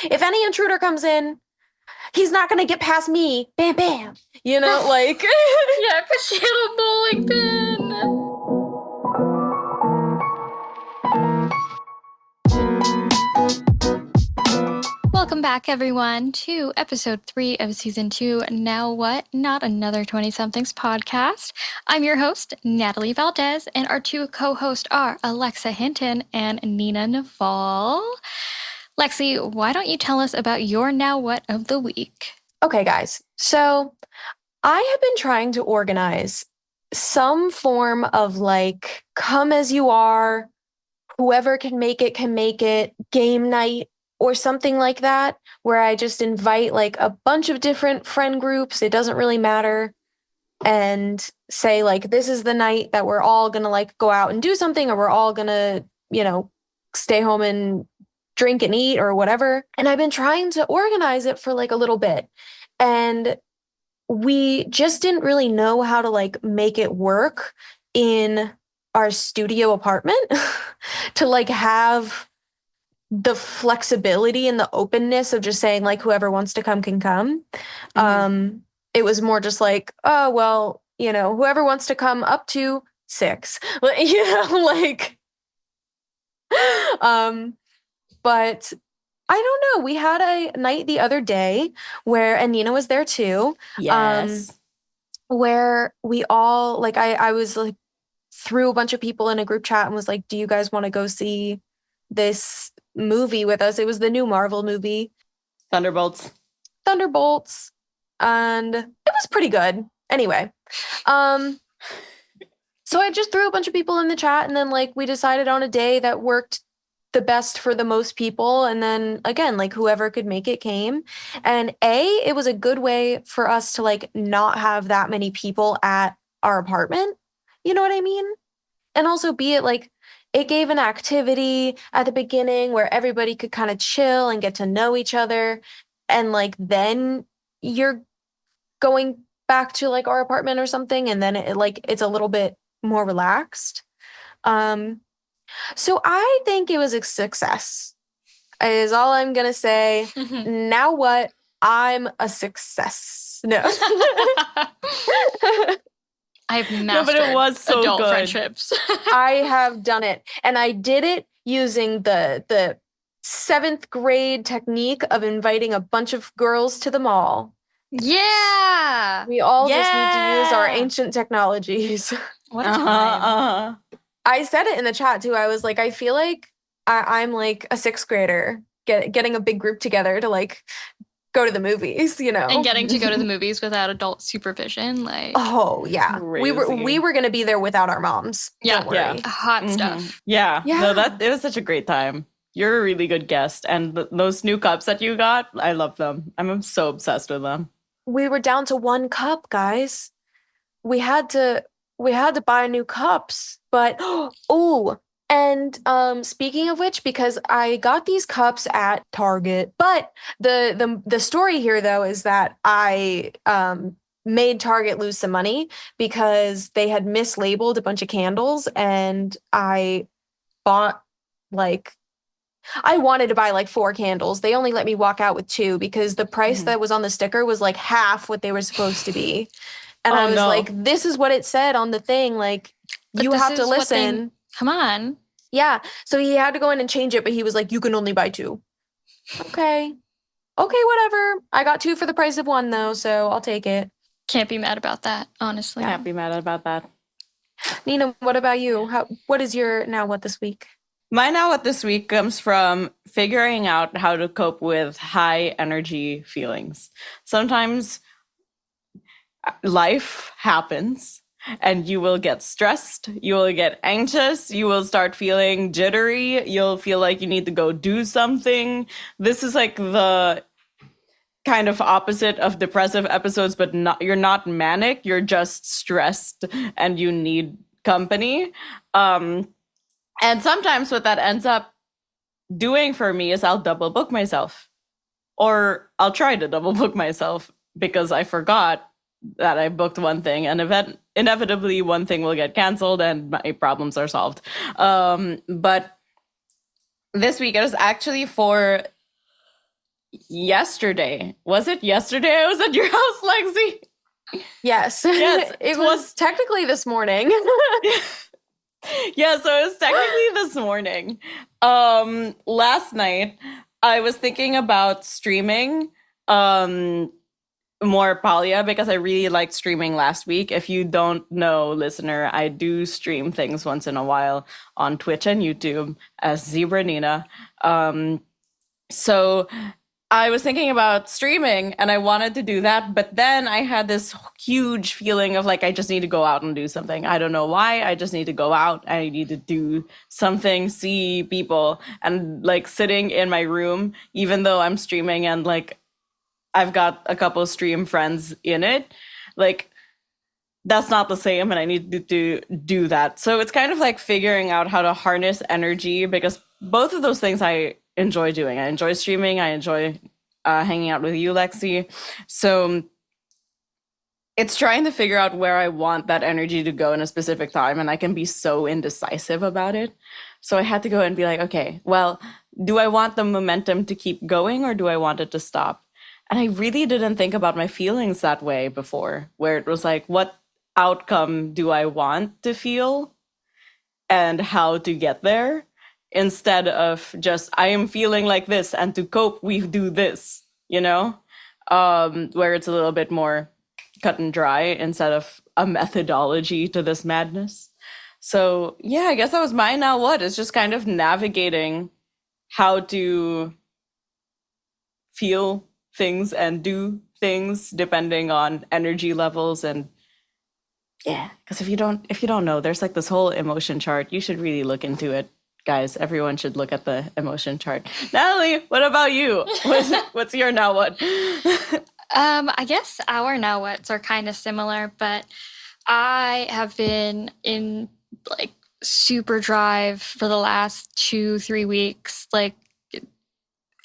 If any intruder comes in, he's not gonna get past me. Bam, bam. You know, like. Yeah, because she had a bowling pin. Welcome back, everyone, to episode 3 of season 2. Now What? Not Another 20-somethings podcast. I'm your host, Natalie Valdez, and our two co-hosts are Alexa Hinton and Nina Naval. Lexi, why don't you tell us about your Now What of the week? Okay, guys. So I have been trying to organize some form of like come as you are, whoever can make it, game night or something like that, where I just invite like a bunch of different friend groups. It doesn't really matter. And say like this is the night that we're all gonna like go out and do something, or we're all gonna, stay home and drink and eat or whatever. And I've been trying to organize it for like a little bit. And we just didn't really know how to like make it work in our studio apartment to like have the flexibility and the openness of just saying like whoever wants to come can come. It was more just like, oh well, whoever wants to come up to 6. Like but I don't know. We had a night the other day where, and Nina was there too. Yes. Where we all like I was like threw a bunch of people in a group chat and was like, do you guys want to go see this movie with us? It was the new Marvel movie, Thunderbolts. And it was pretty good. Anyway, so I just threw a bunch of people in the chat, and then like we decided on a day that worked the best for the most people, and then again like whoever could make it came. And it was a good way for us to like not have that many people at our apartment, you know what I mean? And also be it like it gave an activity at the beginning where everybody could kind of chill and get to know each other, and like then you're going back to like our apartment or something, and then it's a little bit more relaxed. So I think it was a success, is all I'm gonna say. Now what? I'm a success. No. I've mastered No, but it was so adult good. friendships. I have done it. And I did it using the 7th grade technique of inviting a bunch of girls to the mall. Yeah. We all just need to use our ancient technologies. What a time. I said it in the chat too. I was like, I feel like I'm like a 6th grader getting a big group together to like go to the movies, And getting to go to the movies without adult supervision, like oh yeah, Crazy. we were gonna be there without our moms. Yeah. Don't worry. hot stuff. Yeah. Yeah. No, it was such a great time. You're a really good guest, and those new cups that you got, I love them. I'm so obsessed with them. We were down to 1 cup, guys. We had to buy new cups. But oh, and speaking of which, because I got these cups at Target, but the story here though is that I made Target lose some money because they had mislabeled a bunch of candles, and I bought like I wanted to buy like 4 candles. They only let me walk out with 2 because the price that was on the sticker was like half what they were supposed to be. And I was like, this is what it said on the thing. Like, But you this have to is what listen. Come on. Yeah. So he had to go in and change it, but he was like, you can only buy 2. Okay, whatever. I got 2 for the price of 1 though, so I'll take it. Can't be mad about that, honestly. Can't be mad about that. Nina, what about you? What is your now what this week? My now what this week comes from figuring out how to cope with high energy feelings. Sometimes life happens and you will get stressed, you will get anxious, you will start feeling jittery, you'll feel like you need to go do something. This is like the kind of opposite of depressive episodes, but you're not manic, you're just stressed and you need company. And sometimes what that ends up doing for me is I'll double book myself, or I'll try to double book myself because I forgot that I booked one thing, and inevitably one thing will get canceled and my problems are solved. But this week it was actually for yesterday. Was it yesterday I was at your house, Lexi? Yes. Yes, It was technically this morning. Yeah, so it was technically this morning. Last night I was thinking about streaming more Palia because I really liked streaming last week. If you don't know, listener, I do stream things once in a while on Twitch and YouTube as Zebra Nina. So I was thinking about streaming and I wanted to do that, but then I had this huge feeling of like, I just need to go out and do something. I don't know why. I just need to go out. I need to do something, see people, and like sitting in my room, even though I'm streaming and like I've got a couple stream friends in it, like that's not the same and I need to do that. So it's kind of like figuring out how to harness energy because both of those things I enjoy doing. I enjoy streaming. I enjoy hanging out with you, Lexi. So it's trying to figure out where I want that energy to go in a specific time. And I can be so indecisive about it. So I had to go and be like, okay, well, do I want the momentum to keep going or do I want it to stop? And I really didn't think about my feelings that way before, where it was like, what outcome do I want to feel and how to get there? Instead of just, I am feeling like this, and to cope, we do this, you know? Where it's a little bit more cut and dry instead of a methodology to this madness. So, yeah, I guess that was mine. Now what? It's just kind of navigating how to feel things and do things depending on energy levels. And yeah, because if you don't know, there's like this whole emotion chart. You should really look into it, guys. Everyone should look at the emotion chart. Natalie, what about you? What's your now what? I guess our now whats are kind of similar, but I have been in like super drive for the last 2-3 weeks. Like,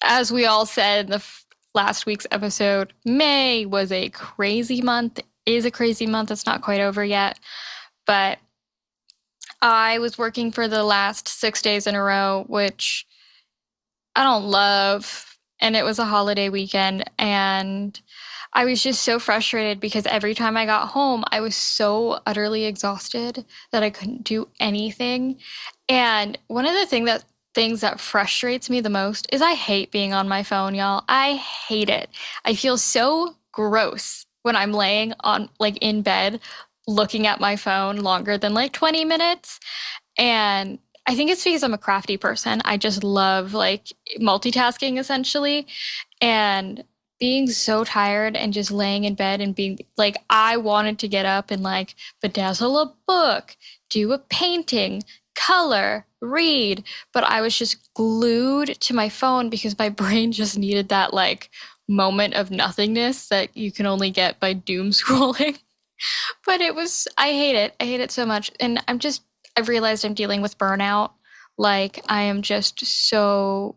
as we all said in the last week's episode, May was a crazy month, is a crazy month. It's not quite over yet, but I was working for the last 6 days in a row, which I don't love. And it was a holiday weekend. And I was just so frustrated because every time I got home, I was so utterly exhausted that I couldn't do anything. And one of the things that frustrates me the most is I hate being on my phone, y'all. I hate it. I feel so gross when I'm laying on like in bed looking at my phone longer than like 20 minutes. And I think it's because I'm a crafty person. I just love like multitasking essentially. And being so tired and just laying in bed and being like, I wanted to get up and like bedazzle a book, do a painting, color, read, but I was just glued to my phone because my brain just needed that like moment of nothingness that you can only get by doom scrolling. But I hate it. I hate it so much. And I've realized I'm dealing with burnout. Like I am just so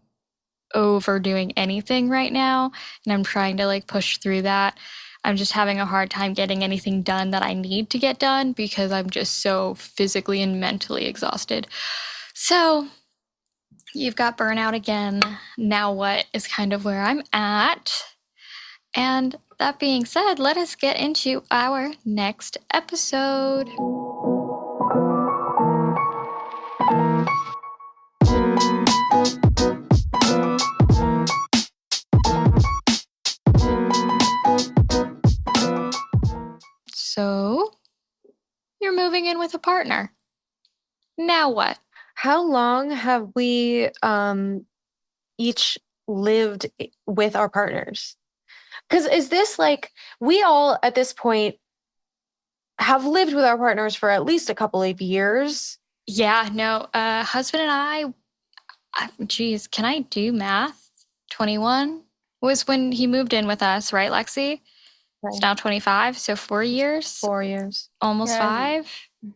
overdoing anything right now. And I'm trying to like push through that. I'm just having a hard time getting anything done that I need to get done because I'm just so physically and mentally exhausted. So you've got burnout again. Now what is kind of where I'm at. And that being said, let us get into our next episode. So, you're moving in with a partner. Now what? How long have we each lived with our partners? Because is this like we all at this point have lived with our partners for at least a couple of years? Yeah, no, husband and I, geez, can I do math? 21 was when he moved in with us, right, Lexi? It's now 25, so 4 years. 4 years. Almost Yeah. 5.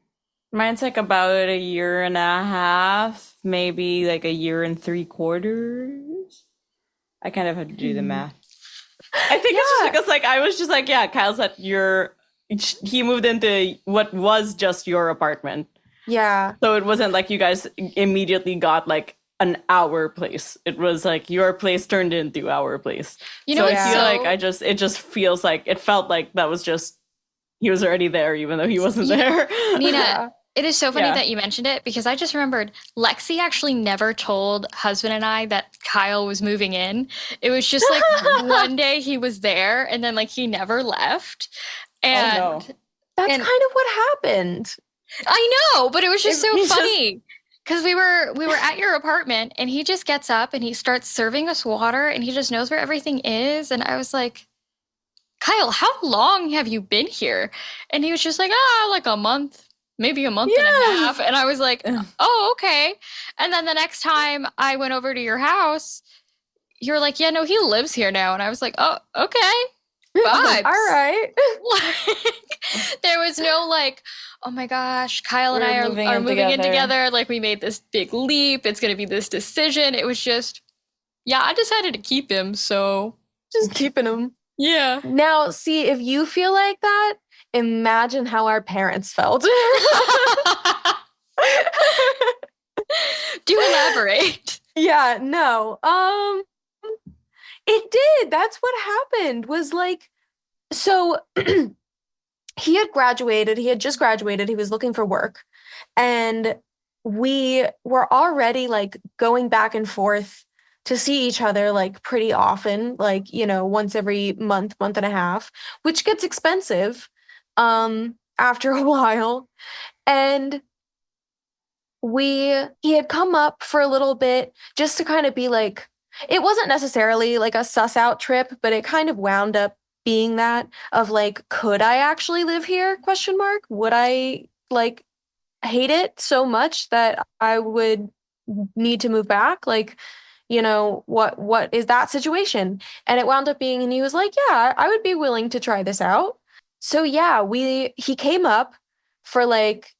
Mine's like about a year and a half, maybe like a year and 3/4. I kind of have to do the math. I think it's just because like I was just like, yeah, Kyle said he moved into what was just your apartment. Yeah. So it wasn't like you guys immediately got like an our place. It was like your place turned into our place. You know So I what's feel so like it just feels like it felt like that was just he was already there even though he wasn't there. Nina, Yeah. it is so funny Yeah. that you mentioned it because I just remembered Lexi actually never told husband and I that Kyle was moving in. It was just like one day he was there and then like he never left. And no. That's And- kind of what happened. I know, but it was just so He just- funny. Because we were at your apartment and he just gets up and he starts serving us water and he just knows where everything is. And I was like, Kyle, how long have you been here? And he was just like, like a month, maybe a month and a Yeah. half. And I was like, oh, okay. And then the next time I went over to your house, you were like, yeah, no, he lives here now. And I was like, oh, okay. Vibes. All right. Like, there was no like, oh my gosh, Kyle and We're I are moving moving in in together. together. Like we made this big leap. It's going to be this decision. It was just, yeah, I decided to keep him. So Just keeping them. yeah. Now, see, if you feel like that, imagine how our parents felt. Do elaborate. Yeah, no. It did. That's what happened. Was like, so he had graduated. He had just graduated. He was looking for work. And we were already like going back and forth to see each other like pretty often, like, you know, once every month, month and a half, which gets expensive after a while. And he had come up for a little bit just to kind of be like, it wasn't necessarily like a suss out trip, but it kind of wound up being that of like, could I actually live here? Question mark. Would I like hate it so much that I would need to move back? Like, you know, what is that situation? And it wound up being, and he was like, yeah, I would be willing to try this out. So yeah, he came up for like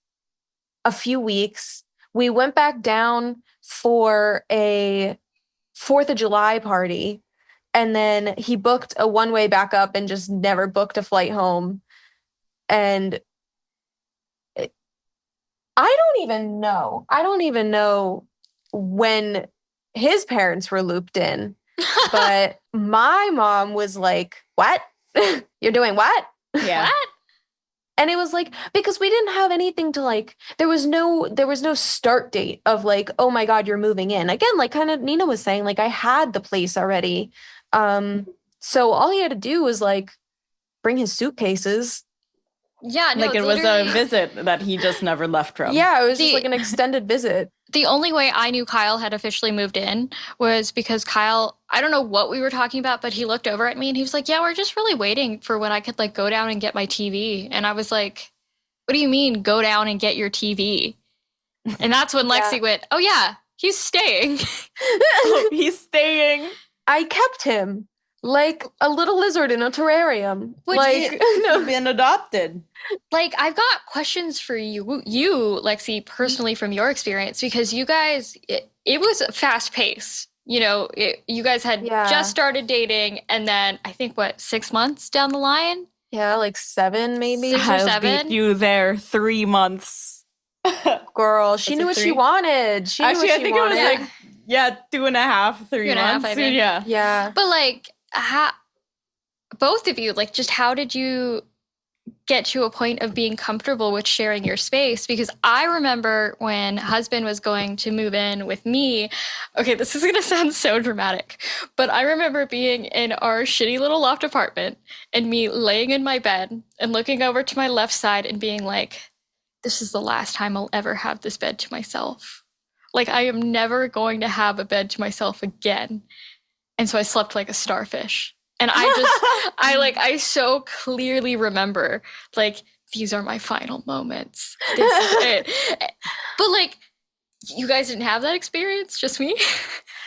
a few weeks. We went back down for a 4th of July party, and then he booked a one-way back up and just never booked a flight home. And I don't even know. I don't even know when his parents were looped in, but my mom was like, "What? You're doing what?" Yeah. What? And it was like, because we didn't have anything to like, there was no start date of like, oh my God, you're moving in. Again, like kind of Nina was saying, like I had the place already. So all he had to do was like bring his suitcases. Yeah, no, Like it was a visit that he just never left from. Yeah, it was just The- like an extended visit. the only way I knew Kyle had officially moved in was because Kyle, I don't know what we were talking about, but he looked over at me and he was like, yeah, we're just really waiting for when I could like go down and get my TV. And I was like, what do you mean go down and get your TV? And that's when Lexi Yeah. went, oh yeah, he's staying. He's staying. I kept him like a little lizard in a terrarium. Would like, He's been adopted. Like, I've got questions for you, Lexi, personally from your experience, because you guys, it was fast paced. You know, you guys had Yeah. just started dating, and then I think, 6 months down the line? yeah, like 7 maybe. 6 or I'll 7? beat you there 3 months. Girl, she Was knew it what she 3? wanted. She knew Actually, what I she think it was wanted. like 2.5, 3 2.5, months. I think. Yeah. Yeah. But like, both of you, like, just how did you get to a point of being comfortable with sharing your space? Because I remember when husband was going to move in with me. Okay, this is gonna sound so dramatic, but I remember being in our shitty little loft apartment and me laying in my bed and looking over to my left side and being like, this is the last time I'll ever have this bed to myself. Like, I am never going to have a bed to myself again. And so I slept like a starfish. And I so clearly remember, like, these are my final moments. This is it. But like, you guys didn't have that experience, just me?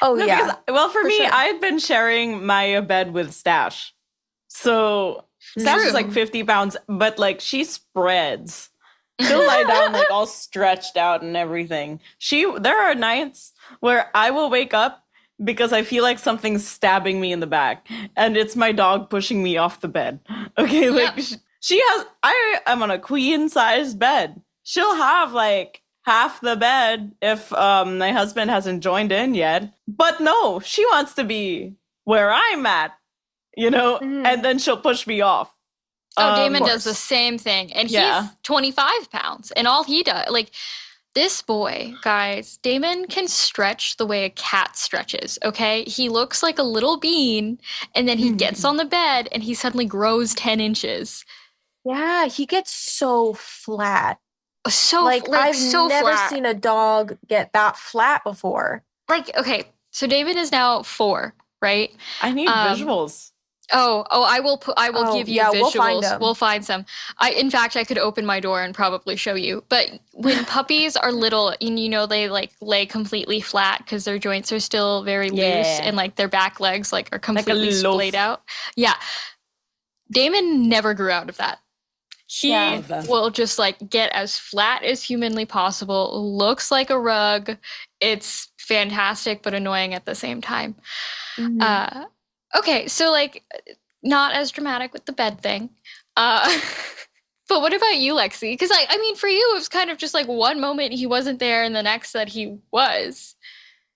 Oh, No, yeah. because, well, for me, sure. I've been sharing my bed with Stash. So Stash True. is like 50 pounds, but like she spreads. She'll lie down like all stretched out and everything. There are nights where I will wake up because I feel like something's stabbing me in the back, and it's my dog pushing me off the bed. Okay, like Yep. I am on a queen size bed. She'll have like half the bed if my husband hasn't joined in yet. But no, she wants to be where I'm at, and then she'll push me off. Oh, Damon does the course. same thing. And Yeah. he's 25 pounds. And all he does, like, this boy, guys, Damon can stretch the way a cat stretches, okay? He looks like a little bean, and then he gets on the bed, and he suddenly grows 10 inches. Yeah, he gets so flat. I've never flat. seen a dog get that flat before. Like, okay, so Damon is now 4, right? I need visuals. I will give you visuals. We'll find them. We'll find some. In fact, I could open my door and probably show you. But when puppies are little, and they like lay completely flat because their joints are still very loose, and like their back legs like are completely splayed out. Yeah. Damon never grew out of that. He will just like get as flat as humanly possible, looks like a rug. It's fantastic but annoying at the same time. Mm-hmm. Okay, so like not as dramatic with the bed thing. But what about you, Lexi? Because I mean, for you, it was kind of just like one moment he wasn't there and the next that he was.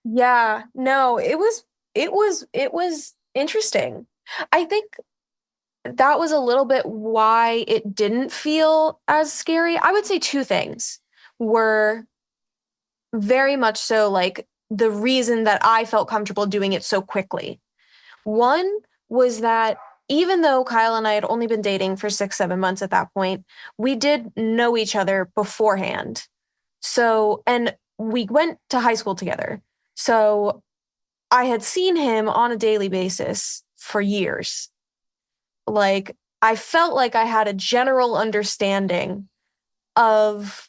Yeah, no, it was interesting. I think that was a little bit why it didn't feel as scary. I would say two things were very much so like the reason that I felt comfortable doing it so quickly. One was that even though Kyle and I had only been dating for 6-7 months at that point, we did know each other beforehand. So, and we went to high school together. So I had seen him on a daily basis for years. Like, I felt like I had a general understanding of,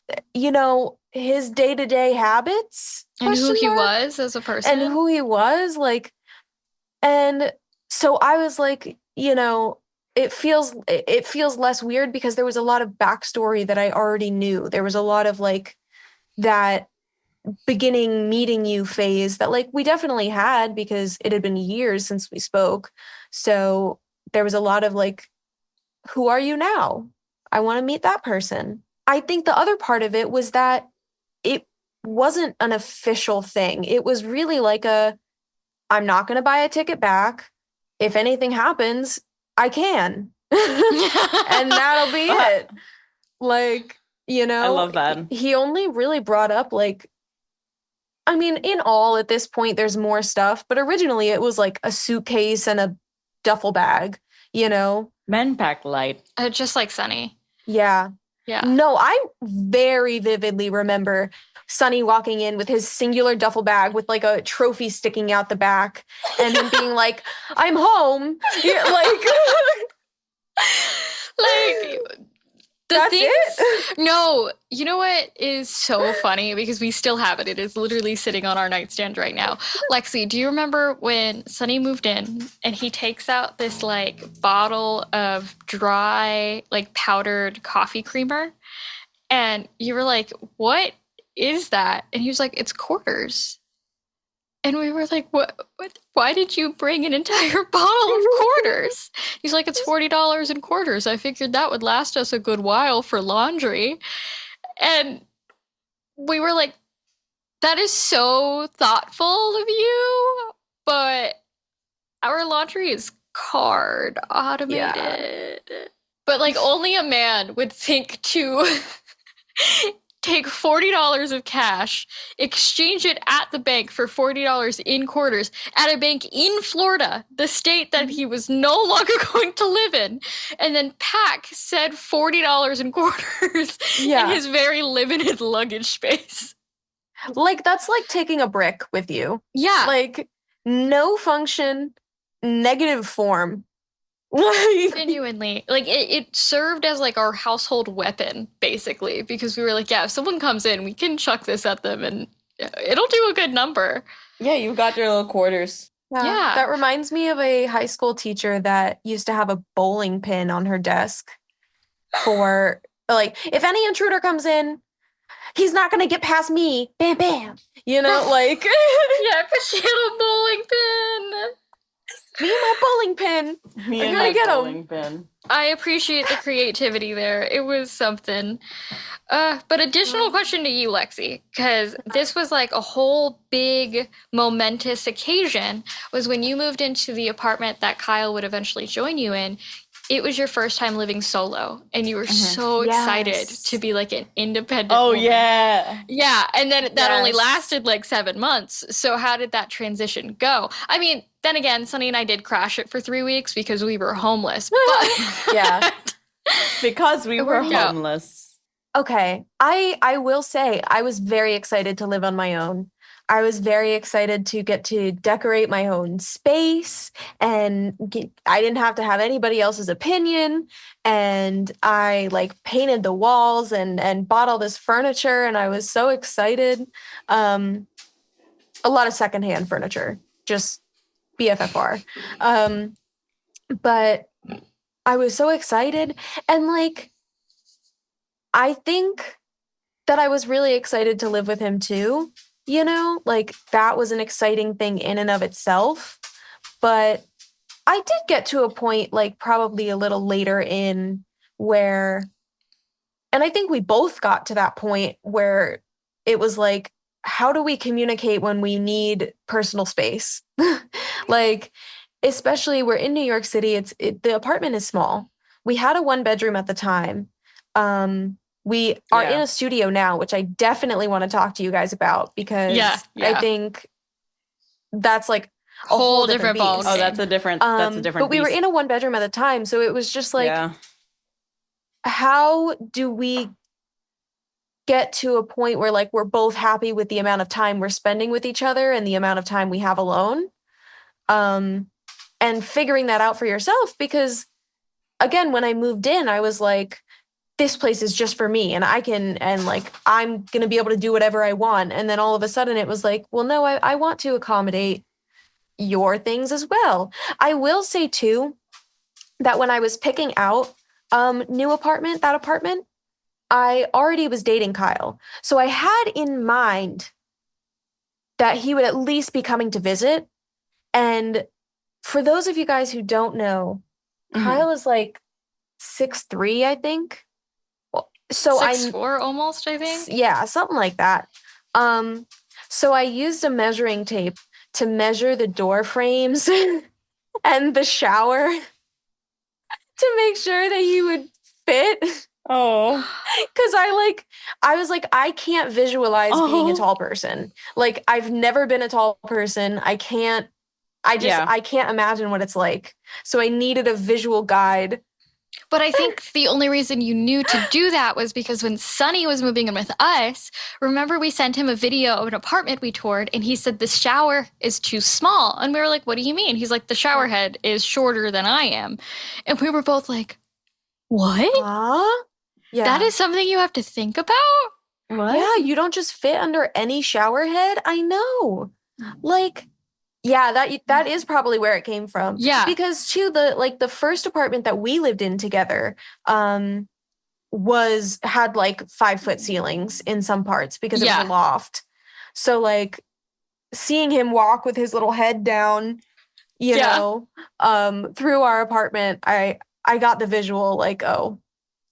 his day-to-day habits. And who he was as a person. And who he was, like, and so I was like, it feels less weird because there was a lot of backstory that I already knew. There was a lot of like that beginning meeting you phase that like we definitely had because it had been years since we spoke. So there was a lot of like, who are you now? I want to meet that person. I think the other part of it was that it wasn't an official thing. It was really like I'm not going to buy a ticket back. If anything happens, I can. And that'll be it. Like, I love that. He only really brought up like, I mean, in all at this point, there's more stuff, but originally it was like a suitcase and a duffel bag, Men pack light. Just like Sunny. Yeah. Yeah. No, I very vividly remember Sonny walking in with his singular duffel bag with like a trophy sticking out the back and him being like, I'm home. Yeah, like that's it? No, you know what is so funny because we still have it. It is literally sitting on our nightstand right now. Lexi, do you remember when Sonny moved in and he takes out this like bottle of dry, like powdered coffee creamer? And you were like, what is that? And he was like, it's quarters. And we were like, what? Why did you bring an entire bottle of quarters? He's like, it's $40 in quarters. I figured that would last us a good while for laundry. And we were like, that is so thoughtful of you, but our laundry is card automated. Yeah. But like only a man would think to take $40 of cash, exchange it at the bank for $40 in quarters at a bank in Florida, the state that he was no longer going to live in, and then pack said $40 in quarters in his very limited luggage space. Like, that's like taking a brick with you. Yeah. Like, no function, negative form. Genuinely, like it served as like our household weapon basically, because we were like, yeah, if someone comes in, we can chuck this at them and it'll do a good number. Yeah, you got your little quarters. Yeah. That reminds me of a high school teacher that used to have a bowling pin on her desk for like, if any intruder comes in, he's not gonna get past me. Bam, bam. Like yeah, because she had a bowling pin. Me and my bowling pin. Me and my bowling pin. I appreciate the creativity there. It was something. But additional question to you, Lexi, because this was like a whole big momentous occasion, was when you moved into the apartment that Kyle would eventually join you in. It was your first time living solo, and you were so excited to Yes. be like an independent Oh, woman. yeah. Yeah, and then that only Yes. lasted like 7 months. So how did that transition go? I mean, then again, Sunny and I did crash it for 3 weeks because we were homeless. But Yeah. Because we It were worked out. homeless. Okay. I will say I was very excited to live on my own. I was very excited to get to decorate my own space and I didn't have to have anybody else's opinion. And I like painted the walls and bought all this furniture and I was so excited. A lot of secondhand furniture, just BFFR. But I was so excited and like I think that I was really excited to live with him too. You know, like that was an exciting thing in and of itself. But I did get to a point, like probably a little later in where, and I think we both got to that point where it was like, how do we communicate when we need personal space? Like, especially we're in New York City, the apartment is small. We had a 1 bedroom at the time. We are in Yeah. a studio now, which I definitely want to talk to you guys about because Yeah, I yeah. think that's like a Whole different different beast. Oh, ballgame. that's a different But we were beast. in a 1 bedroom at the time, so it was just like, Yeah. how do we get to a point where like we're both happy with the amount of time we're spending with each other and the amount of time we have alone? And figuring that out for yourself, because again, when I moved in, I was like, this place is just for me and and like, I'm going to be able to do whatever I want. And then all of a sudden it was like, well, no, I want to accommodate your things as well. I will say too, that when I was picking out that apartment, I already was dating Kyle. So I had in mind that he would at least be coming to visit. And for those of you guys who don't know, Kyle is like 6'3", I think. So 6'4" almost, I think. yeah, something like that. So I used a measuring tape to measure the door frames and the shower to make sure that he would fit. Oh. Because I was like, I can't visualize being a tall person. Like, I've never been a tall person. I can't imagine what it's like. So I needed a visual guide. But I think the only reason you knew to do that was because when Sunny was moving in with us, remember we sent him a video of an apartment we toured and he said the shower is too small. And we were like, what do you mean? He's like, the shower head is shorter than I am. And we were both like, what? Yeah. That is something you have to think about? What? Yeah, you don't just fit under any shower head. I know. Like, yeah, that is probably where it came from. Yeah. Because too, the first apartment that we lived in together, had like 5-foot ceilings in some parts because it was a loft. So like seeing him walk with his little head down, you know, through our apartment, I got the visual like, oh,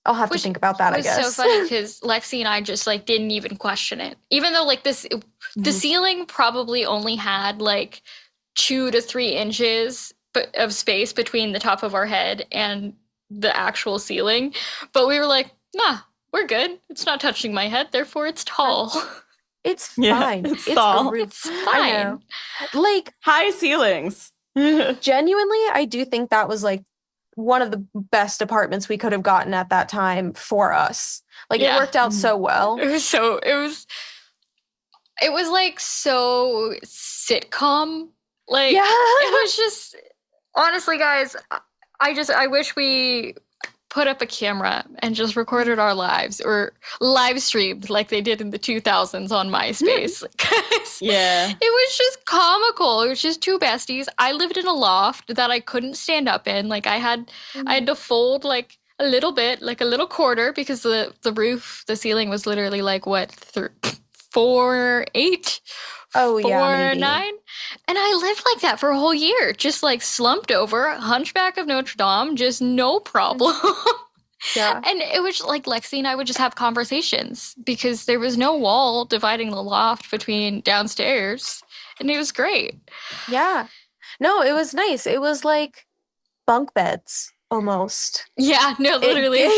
I'll have to think about that, I guess. It was so funny because Lexi and I just like didn't even question it. Even though like the ceiling probably only had like 2 to 3 inches of space between the top of our head and the actual ceiling. But we were like, nah, we're good. It's not touching my head, therefore it's tall. It's fine. It's tall. It's fine. I know. Like, high ceilings. Genuinely, I do think that was like one of the best apartments we could have gotten at that time for us. Like, it worked out so well. It was like so sitcom. Like, it was just, honestly, guys, I wish we put up a camera and just recorded our lives or live streamed like they did in the 2000s on MySpace. Yeah. It was just comical. It was just two besties. I lived in a loft that I couldn't stand up in. Like I had to fold like a little bit, like a little quarter, because the roof, the ceiling was literally like what, 4'8", Oh yeah, maybe. 4.9. And I lived like that for a whole year, just like slumped over, Hunchback of Notre Dame, just no problem. Yeah. And it was like Lexi and I would just have conversations because there was no wall dividing the loft between downstairs. And it was great. Yeah. No, it was nice. It was like bunk beds almost. Yeah, no, It literally. gave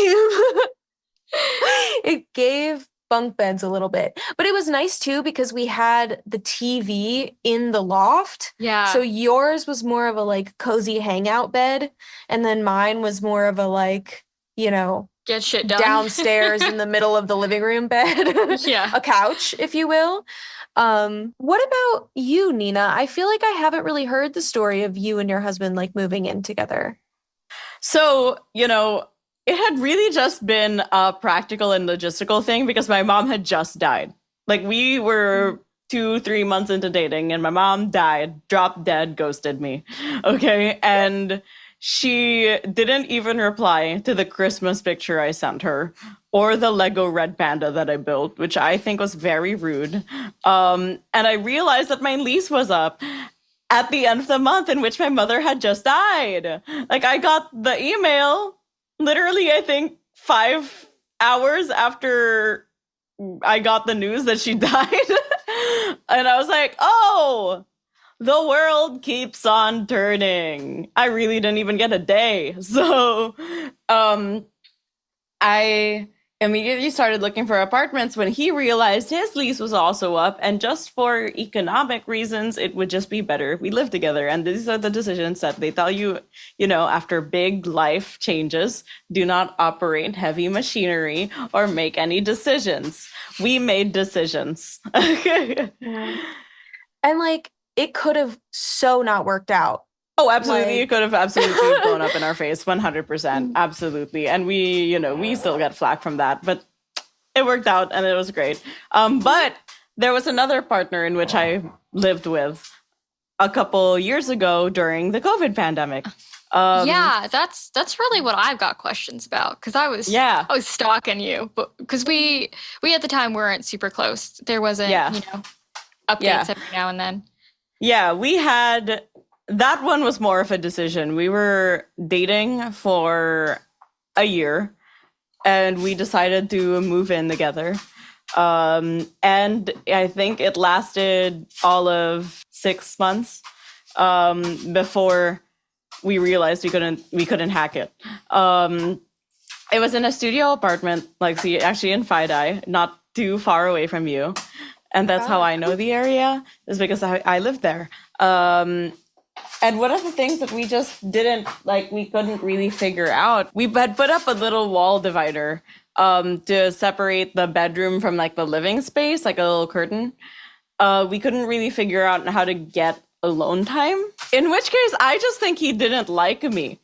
it gave bunk beds a little bit. But it was nice too because we had the TV in the loft. So Yeah, yours was more of a like cozy hangout bed, and then mine was more of a like, you know, get shit done. downstairs in the middle of the living room bed, Yeah. a couch, if you will. What about you, Nina? I feel like I haven't really heard the story of you and your husband like moving in together. So, it had really just been a practical and logistical thing because my mom had just died. Like, we were 2, 3 months into dating, and my mom died, dropped dead, ghosted me. Okay. And she didn't even reply to the Christmas picture I sent her or the Lego red panda that I built, which I think was very rude. And I realized that my lease was up at the end of the month in which my mother had just died. Like, I got the email literally, I think, 5 hours after I got the news that she died. And I was like, oh, the world keeps on turning. I really didn't even get a day. So I immediately started looking for apartments when he realized his lease was also up. And just for economic reasons, it would just be better if we lived together. And these are the decisions that they tell you, after big life changes, do not operate heavy machinery or make any decisions. We made decisions. Yeah. And like it could have so not worked out. Oh, absolutely. Like, It could have absolutely blown up in our face, 100%. Absolutely. And we still got flack from that, but it worked out and it was great. But there was another partner in which I lived with a couple years ago during the COVID pandemic. Yeah, that's really what I've got questions about because Yeah. I was stalking you, but because we at the time weren't super close. There wasn't, Yeah. updates Yeah. every now and then. Yeah, that one was more of a decision. We were dating for a year and we decided to move in together. And I think it lasted all of 6 months before we realized we couldn't hack it. It was in a studio apartment, actually in FiDi, not too far away from you. And that's how I know the area, is because I lived there. And one of the things that we just we couldn't really figure out, we had put up a little wall divider to separate the bedroom from the living space, like a little curtain. We couldn't really figure out how to get alone time, in which case I just think he didn't like me.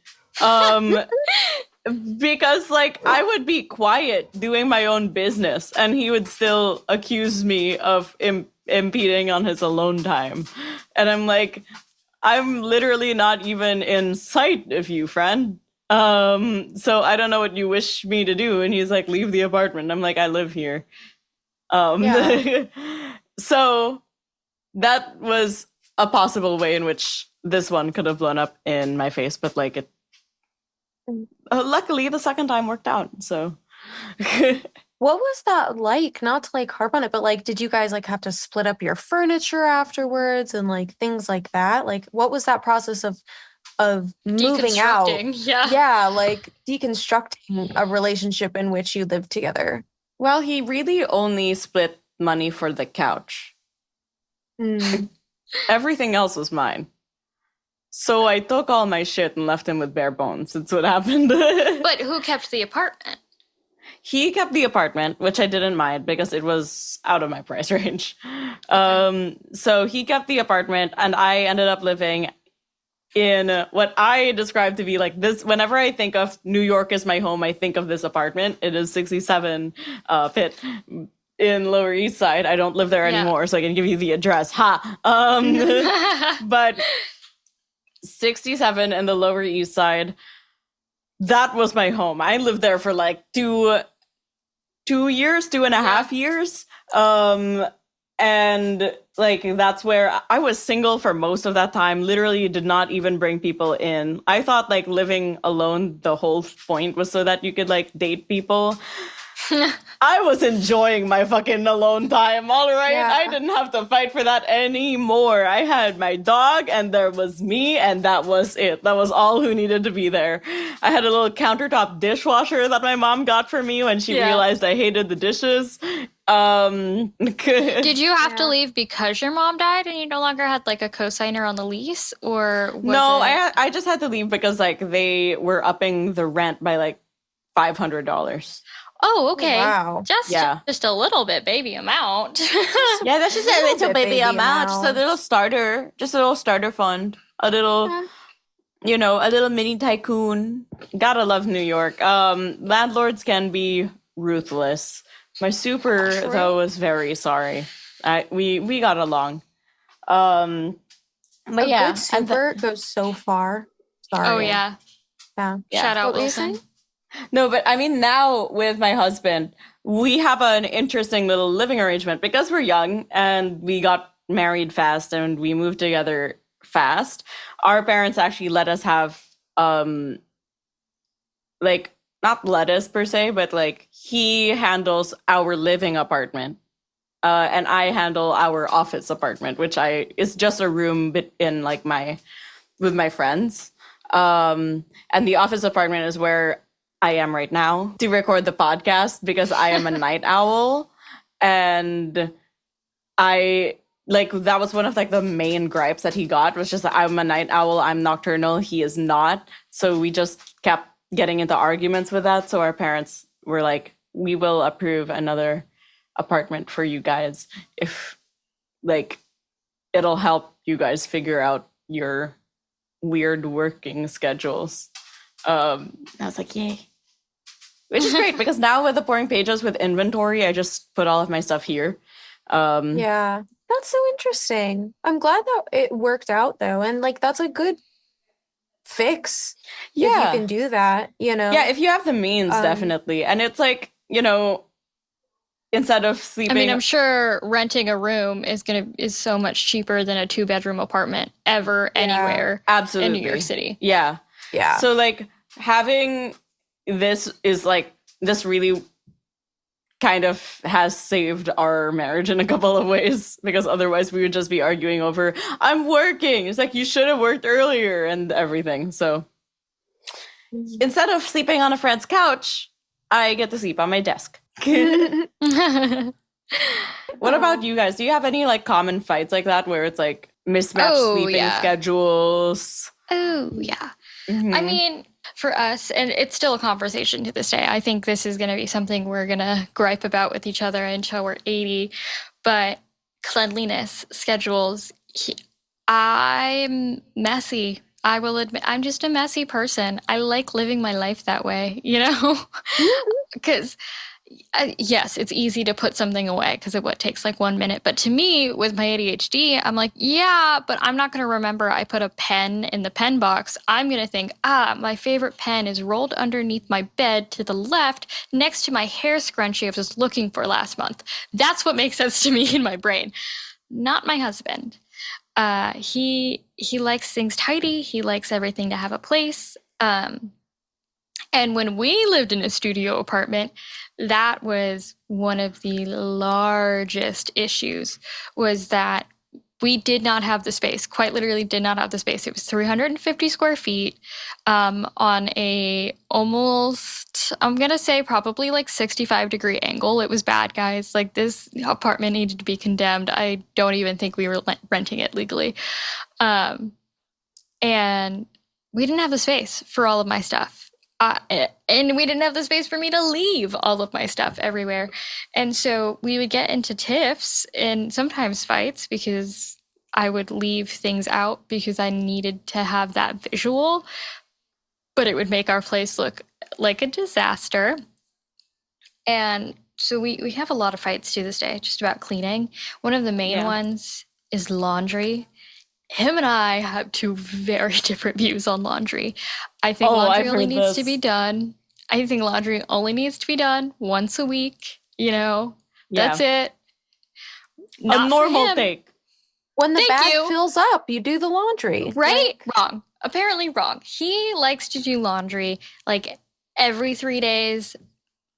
Because I would be quiet doing my own business and he would still accuse me of impeding on his alone time. And I'm like, I'm literally not even in sight of you, friend. So I don't know what you wish me to do. And he's like, leave the apartment. I'm like, I live here. Yeah. So that was a possible way in which this one could have blown up in my face, but luckily the second time worked out. So What was that like? Not to harp on it, but did you guys have to split up your furniture afterwards and things like that? What was that process of moving out? Deconstructing, yeah. Yeah, deconstructing a relationship in which you lived together. Well, he really only split money for the couch. Everything else was mine. So I took all my shit and left him with bare bones. That's what happened. But who kept the apartment? He kept the apartment, which I didn't mind because it was out of my price range. So he kept the apartment and I ended up living in what I describe to be this. Whenever I think of New York as my home, I think of this apartment. It is 67 Pitt in Lower East Side. I don't live there anymore, so I can give you the address. But 67 in the Lower East Side, that was my home. I lived there for 2 years, 2.5 years. And like that's where I was single for most of that time, literally did not even bring people in. I thought like living alone, the whole point was so that you could like date people. I was enjoying my fucking alone time, all right? Yeah. I didn't have to fight for that anymore. I had my dog, and there was me, and that was it. That was all who needed to be there. I had a little countertop dishwasher that my mom got for me when she realized I hated the dishes. Did you have to leave because your mom died and you no longer had like a co-signer on the lease, or was No, it... I just had to leave because like they were upping the rent by like $500. Oh, okay. Wow. Just a little bit baby amount. Yeah, that's just a little baby amount. Just a little starter fund. A little, you know, a little mini tycoon. Gotta love New York. Landlords can be ruthless. My super, though, was very sorry. We got along. But a good super goes so far. Sorry. Oh, yeah. Shout out Wilson. No, but I mean, now with my husband, we have an interesting little living arrangement because we're young and we got married fast and we moved together fast. Our parents actually let us have, like, not let us per se, but like he handles our living apartment. And I handle our office apartment, which is just a room in like with my friends. And the office apartment is where I am right now to record the podcast because I am a night owl. And I like that was one of like the main gripes that he got was just that I'm a night owl, I'm nocturnal, he is not. So we just kept getting into arguments with that. So our parents were like, we will approve another apartment for you guys if like it'll help you guys figure out your weird working schedules. I was like, yay. Which is great because now with the pouring pages with inventory, I just put all of my stuff here. Yeah, that's so interesting. I'm glad that it worked out though. And like, that's a good fix. If you can do that, you know? Yeah, if you have the means, definitely. And it's like, you know, instead of sleeping. I mean, I'm sure renting a room is so much cheaper than a 2-bedroom apartment anywhere in New York City. Yeah. So like having this is like this really kind of has saved our marriage in a couple of ways because otherwise we would just be arguing over I'm working. It's like you should have worked earlier and everything. So instead of sleeping on a friend's couch, I get to sleep on my desk. What about you guys? Do you have any like common fights like that where it's like mismatched sleeping schedules? Oh, yeah. I mean, for us, and it's still a conversation to this day, I think this is going to be something we're going to gripe about with each other until we're 80, but cleanliness, schedules, I'm messy. I will admit, I'm just a messy person. I like living my life that way, you know? Because... yes, it's easy to put something away because it takes like 1 minute. But to me, with my ADHD, I'm like, yeah, but I'm not going to remember I put a pen in the pen box. I'm going to think, my favorite pen is rolled underneath my bed to the left next to my hair scrunchie I was looking for last month. That's what makes sense to me in my brain. Not my husband. He likes things tidy. He likes everything to have a place. And when we lived in a studio apartment, that was one of the largest issues, was that we did not have the space, quite literally did not have the space. It was 350 square feet on a almost, I'm going to say probably like 65-degree angle. It was bad, guys. Like this apartment needed to be condemned. I don't even think we were renting it legally. And we didn't have the space for all of my stuff. And we didn't have the space for me to leave all of my stuff everywhere. And so we would get into tiffs and sometimes fights because I would leave things out because I needed to have that visual. But it would make our place look like a disaster. And so we have a lot of fights to this day just about cleaning. One of the main ones is laundry. Him and I have two very different views on laundry. I think laundry only needs to be done. I think laundry only needs to be done once a week, you know. That's it. Not A for normal him. take. When the Thank bag you. fills up, you do the laundry. Right? Wrong. Apparently wrong. He likes to do laundry like every 3 days,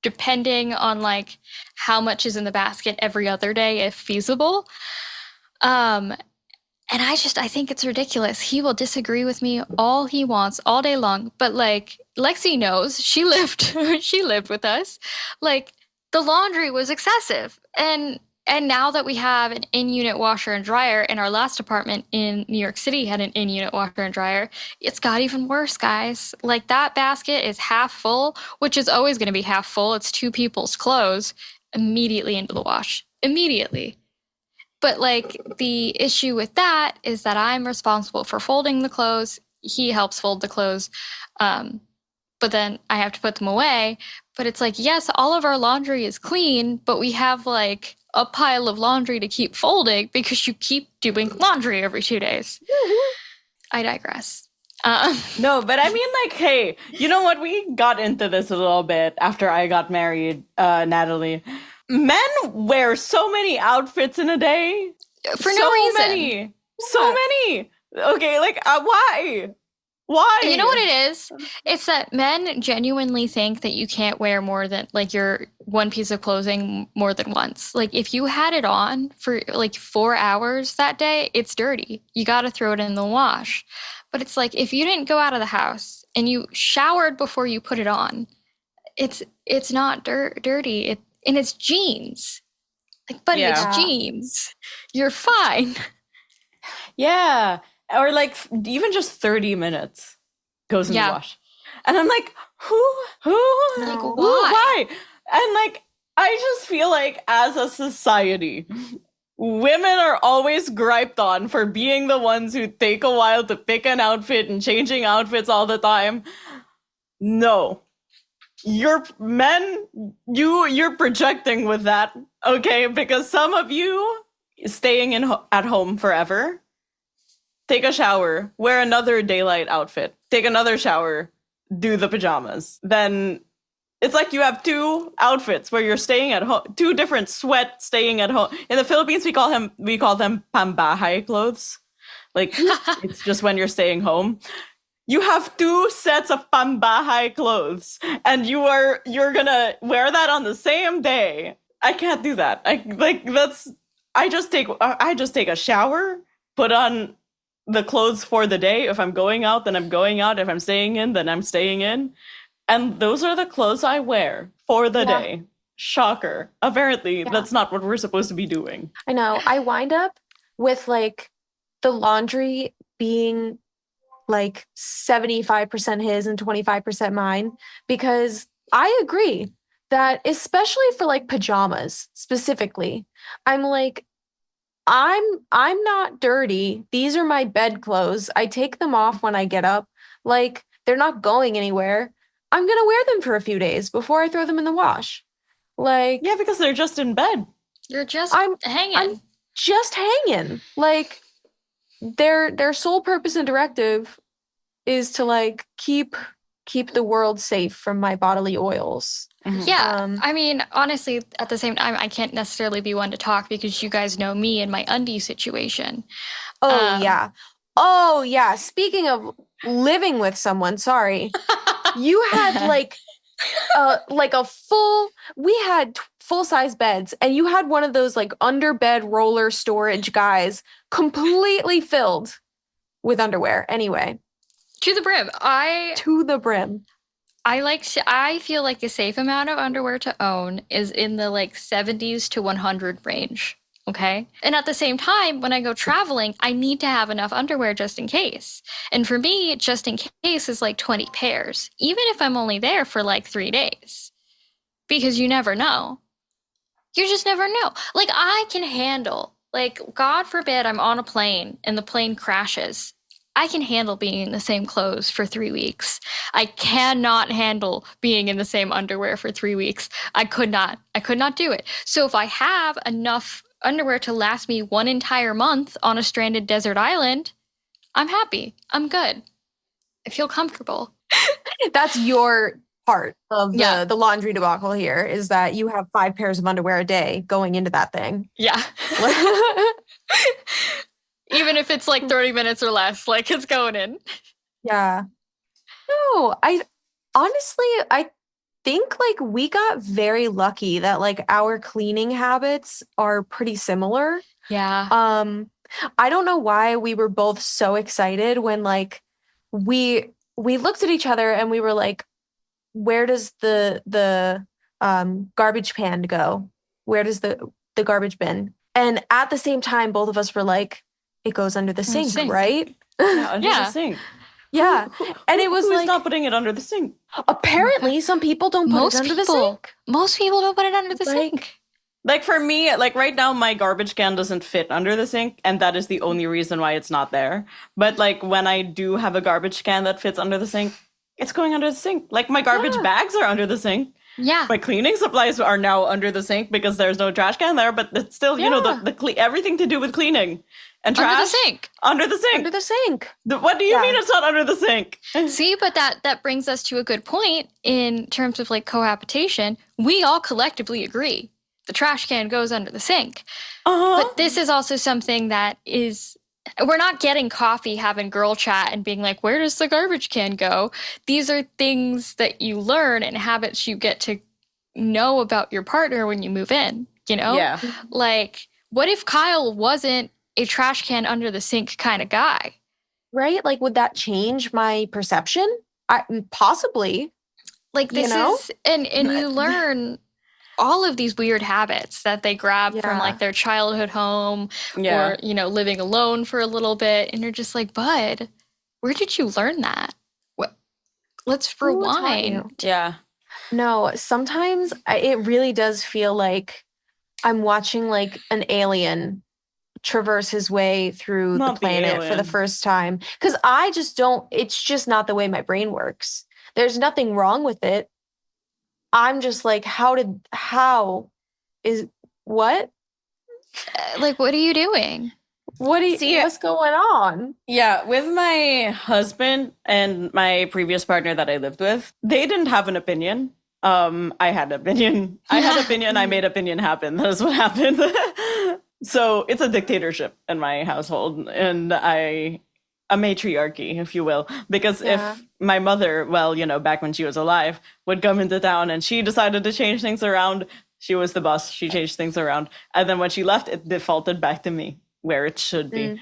depending on like how much is in the basket every other day, if feasible. And I think it's ridiculous. He will disagree with me all he wants all day long. But like Lexi knows, she lived she lived with us. Like the laundry was excessive. And now that we have an in-unit washer and dryer, and our last apartment in New York City had an in-unit washer and dryer, it's got even worse, guys. Like that basket is half full, which is always going to be half full. It's 2 people's clothes immediately into the wash. Immediately. But like the issue with that is that I'm responsible for folding the clothes. He helps fold the clothes. But then I have to put them away. But it's like, yes, all of our laundry is clean, but we have like a pile of laundry to keep folding because you keep doing laundry every 2 days. I digress. No, but I mean, like, hey, you know what? We got into this a little bit after I got married, Natalie. Men wear so many outfits in a day. For no reason. So many. Okay, like, why? Why? You know what it is? It's that men genuinely think that you can't wear more than, like, your one piece of clothing more than once. Like, if you had it on for, like, 4 hours that day, it's dirty. You got to throw it in the wash. But it's like, if you didn't go out of the house and you showered before you put it on, it's not dirty. And it's jeans. Like, buddy, it's jeans. You're fine. Yeah. Or like even just 30 minutes goes in the wash. And I'm like, who? Like, why? And like, I just feel like as a society, women are always griped on for being the ones who take a while to pick an outfit and changing outfits all the time. No. You're projecting with that, okay? Because some of you staying at home forever, take a shower, wear another daylight outfit, take another shower, do the pajamas. Then it's like you have 2 outfits where you're staying at home, 2 different sweat staying at home. In the Philippines, we call them pambahay clothes. Like it's just when you're staying home. You have 2 sets of pambahay clothes, and you're gonna wear that on the same day. I can't do that. I just take a shower, put on the clothes for the day. If I'm going out, then I'm going out. If I'm staying in, then I'm staying in. And those are the clothes I wear for the day. Shocker. Apparently, that's not what we're supposed to be doing. I know. I wind up with like the laundry being like 75% his and 25% mine, because I agree that especially for like pajamas specifically, I'm like, I'm not dirty. These are my bed clothes. I take them off when I get up. Like they're not going anywhere. I'm going to wear them for a few days before I throw them in the wash. Like, yeah, because they're just in bed. You're just hanging. I'm just hanging. Like their sole purpose and directive is to like keep the world safe from my bodily oils. Yeah. I mean, honestly, at the same time, I can't necessarily be one to talk because you guys know me and my undie situation. Oh, yeah. Speaking of living with someone, sorry. You had we had full-size beds, and you had one of those like under bed roller storage guys completely filled with underwear. Anyway. To the brim. I feel like a safe amount of underwear to own is in the like 70s to 100 range. Okay. And at the same time, when I go traveling, I need to have enough underwear just in case. And for me, just in case is like 20 pairs, even if I'm only there for like 3 days, because you never know. You just never know. Like I can handle, like, God forbid I'm on a plane and the plane crashes. I can handle being in the same clothes for 3 weeks. I cannot handle being in the same underwear for 3 weeks. I could not do it. So if I have enough underwear to last me 1 entire month on a stranded desert island, I'm happy. I'm good. I feel comfortable. That's your part of Yeah. the laundry debacle here is that you have 5 pairs of underwear a day going into that thing. Yeah. Even if it's like 30 minutes or less, like it's going in. Yeah. No, I honestly, I think like we got very lucky that like our cleaning habits are pretty similar. Yeah. I don't know why we were both so excited when like we looked at each other and we were like, where does the garbage pan go? Where does the garbage bin? And at the same time, both of us were like, it goes under the sink, sink. right? Yeah, under Yeah. the sink. Yeah. And it was who is like not putting it under the sink? apparently some people don't put it under the sink. Most people don't put it under the Like- sink. Like for me, like right now, my garbage can doesn't fit under the sink, and that is the only reason why it's not there. But like when I do have a garbage can that fits under the sink, it's going under the sink. Like my garbage bags are under the sink. Yeah. My cleaning supplies are now under the sink because there's no trash can there, but it's still, you know, everything to do with cleaning and trash. Under the sink. Under the sink. Under the sink. What do you mean it's not under the sink? See, but that brings us to a good point in terms of like cohabitation. We all collectively agree the trash can goes under the sink. But this is also something that is, we're not getting coffee, having girl chat and being like, where does the garbage can go? These are things that you learn and habits you get to know about your partner when you move in, you know? Yeah. Like, what if Kyle wasn't a trash can under the sink kind of guy? Right? Like, would that change my perception? Possibly. Like, this is, and you learn all of these weird habits that they grab from like their childhood home or, you know, living alone for a little bit. And you're just like, bud, where did you learn that? What? Let's rewind. Yeah. No, sometimes it really does feel like I'm watching like an alien traverse his way through the planet for the first time. Because I just don't, it's just not the way my brain works. There's nothing wrong with it. I'm just like, what? Like, what are you doing? What's going on? Yeah, with my husband and my previous partner that I lived with, they didn't have an opinion. I had an opinion. I made opinion happen. That is what happened. So it's a dictatorship in my household, and a matriarchy, if you will, because if my mother, well, you know, back when she was alive, would come into town and she decided to change things around, she was the boss, she changed things around. And then when she left, it defaulted back to me, where it should be.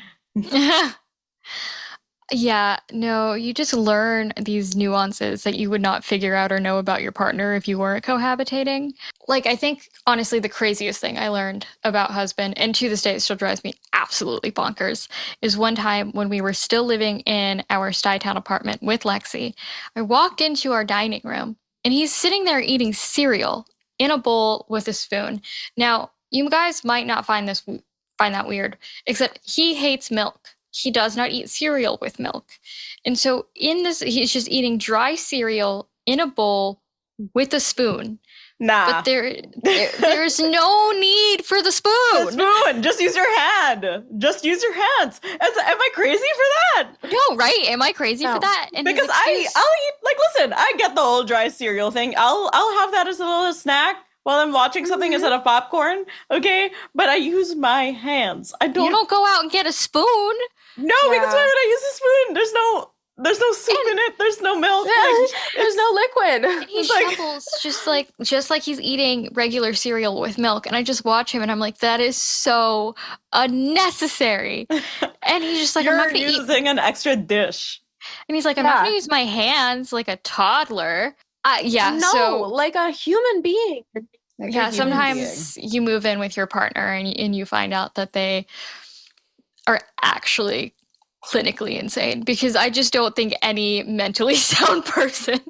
Yeah, no, you just learn these nuances that you would not figure out or know about your partner if you weren't cohabitating. Like, I think, honestly, the craziest thing I learned about husband, and to this day it still drives me absolutely bonkers, is one time when we were still living in our Stuytown apartment with Lexi, I walked into our dining room, and he's sitting there eating cereal in a bowl with a spoon. Now, you guys might not find that weird, except he hates milk. He does not eat cereal with milk. And so in this, he's just eating dry cereal in a bowl with a spoon. Nah. But there's no need for the spoon. The spoon. Just use your hand. Just use your hands. Am I crazy for that? No, right? Am I crazy for that? And because I'll eat, like, listen, I get the whole dry cereal thing. I'll have that as a little snack while I'm watching something instead of popcorn, okay? But I use my hands. You don't go out and get a spoon. No, because why would I use a spoon? There's no soup in it. There's no milk. Like, there's no liquid. And he shovels just like he's eating regular cereal with milk. And I just watch him and I'm like, that is so unnecessary. And he's just like, I'm not going to eat. You're using an extra dish. And he's like, I'm not going to use my hands like a toddler. Like a human being. Sometimes you move in with your partner and you find out that they are actually clinically insane, because I just don't think any mentally sound person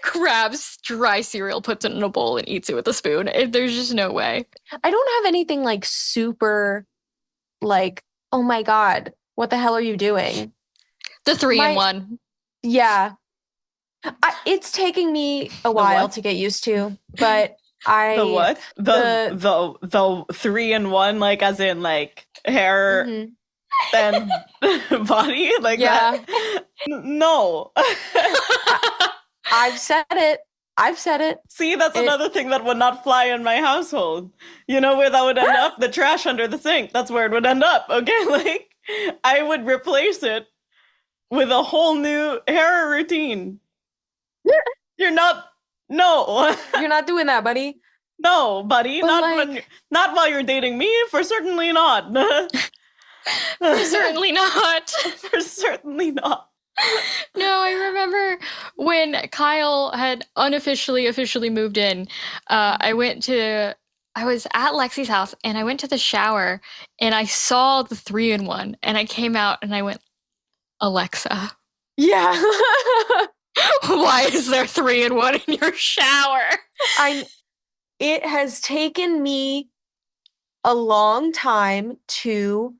grabs dry cereal, puts it in a bowl, and eats it with a spoon. There's just no way. I don't have anything like super like, oh my God, what the hell are you doing? The 3-in-1. Yeah. It's taking me a while to get used to, but The what? The 3-in-1, like as in like hair and body? Like that? No. I've said it. I've said it. See, that's another thing that would not fly in my household. You know where that would end up? The trash under the sink. That's where it would end up, okay? Like, I would replace it with a whole new hair routine. You're not, no. You're not doing that, buddy. No, buddy, But, not like- when, not while you're dating me, for certainly not. Certainly not. For certainly not. No, I remember when Kyle had officially moved in. I was at Lexi's house and I went to the shower and I saw the 3-in-1 and I came out and I went, Alexa, Yeah. why is there 3-in-1 in your shower? It has taken me a long time to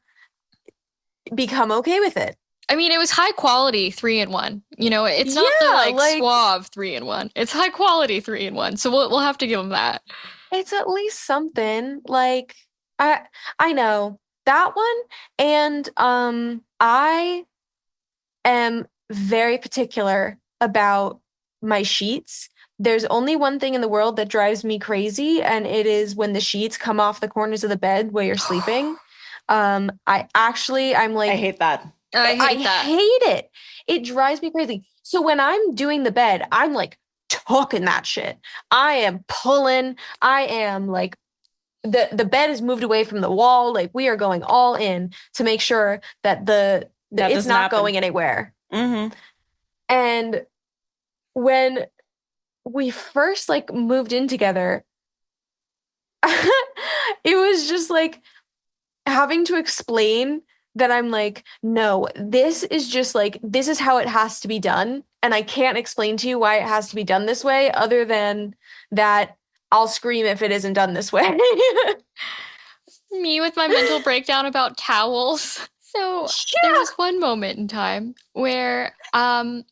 become okay with it. I mean, it was high quality 3-in-1. You know, it's not the like suave 3-in-1. It's high quality 3-in-1. So we'll have to give them that. It's at least something. Like I know that one, and I am very particular about my sheets. There's only one thing in the world that drives me crazy, and it is when the sheets come off the corners of the bed where you're sleeping. I'm like, I hate that. I hate it. It drives me crazy. So when I'm doing the bed, I'm like talking that shit. I am pulling. I am like, the bed is moved away from the wall. Like, we are going all in to make sure that That it's doesn't not happen. going anywhere. Mm-hmm. And when we first like moved in together, it was just like having to explain that I'm like, no, this is just like, this is how it has to be done. And I can't explain to you why it has to be done this way, other than that I'll scream if it isn't done this way. Me with my mental breakdown about towels. So there was one moment in time where I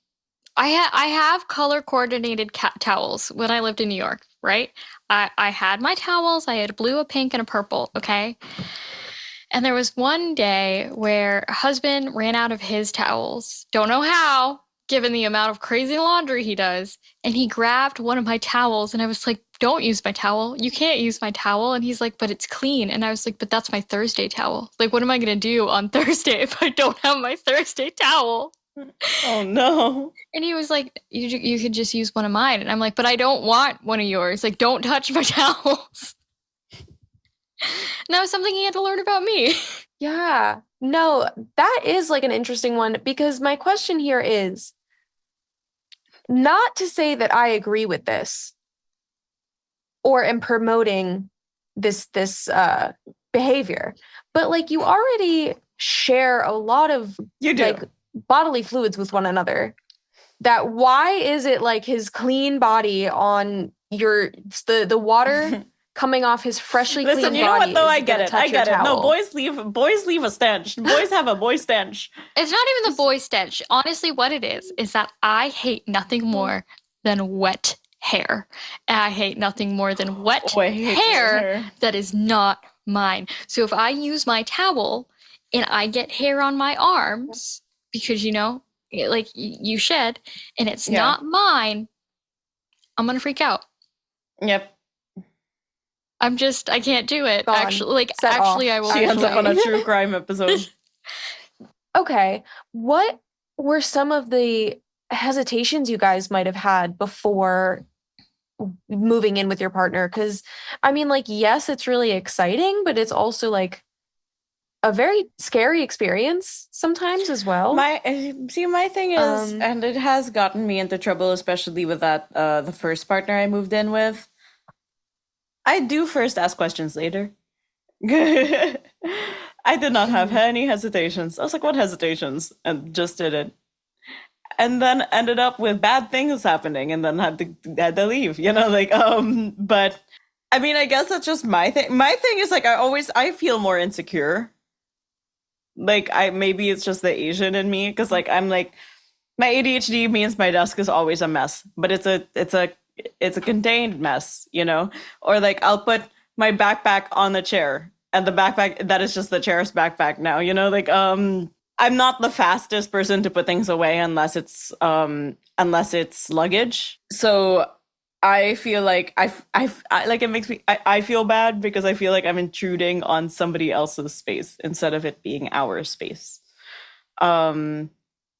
have color coordinated towels when I lived in New York, right? I had my towels. I had a blue, a pink, and a purple, okay? And there was one day where a husband ran out of his towels. Don't know how, given the amount of crazy laundry he does. And he grabbed one of my towels and I was like, don't use my towel. You can't use my towel. And he's like, but it's clean. And I was like, but that's my Thursday towel. Like, what am I going to do on Thursday if I don't have my Thursday towel? Oh, no. And he was like, you could just use one of mine. And I'm like, but I don't want one of yours. Like, don't touch my towels. And that was something he had to learn about me. Yeah. No, that is like an interesting one, because my question here is not to say that I agree with this or am promoting this behavior, but like, you already share a lot of like bodily fluids with one another. That why is it like his clean body on the water coming off his freshly clean body? Listen, you know what though? I get it. No, Towel. boys leave a stench. Boys have a boy stench. It's not even the boy stench. Honestly, what it is that I hate nothing more than wet hair. And I hate nothing more than wet hair that is not mine. So if I use my towel and I get hair on my arms, because, you know, like you shed, and it's not mine, I'm going to freak out. Yep. I can't do it. Gone. Actually, I will. She ends up on a true crime episode. Okay. What were some of the hesitations you guys might have had before moving in with your partner? Because, I mean, like, yes, it's really exciting, but it's also like a very scary experience sometimes as well. My thing is, and it has gotten me into trouble, especially with that the first partner I moved in with. I do first ask questions later. I did not have any hesitations. I was like, what hesitations? And just did it. And then ended up with bad things happening, and then had to leave, you know, like, but I mean, I guess that's just my thing. My thing is like, I feel more insecure. Like, maybe it's just the Asian in me, because like, I'm like, my ADHD means my desk is always a mess, but it's a contained mess, you know? Or like, I'll put my backpack on the chair, and the backpack, that is just the chair's backpack now, you know? Like, I'm not the fastest person to put things away unless it's luggage. So I feel like like it makes me I feel bad because I feel like I'm intruding on somebody else's space instead of it being our space. Um,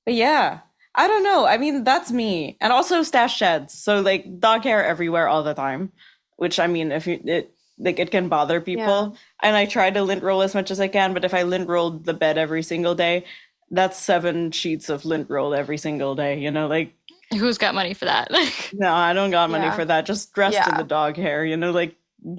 but yeah, I don't know. I mean, that's me. And also stash sheds. So like dog hair everywhere all the time, which I mean, if you it like it can bother Yeah. people. And I try to lint roll as much as I can, but if I lint rolled the bed every single day, that's 7 sheets of lint roll every single day, like Who's got money for that? no, I don't got money Yeah. for that. Just dressed in the Yeah. dog hair, like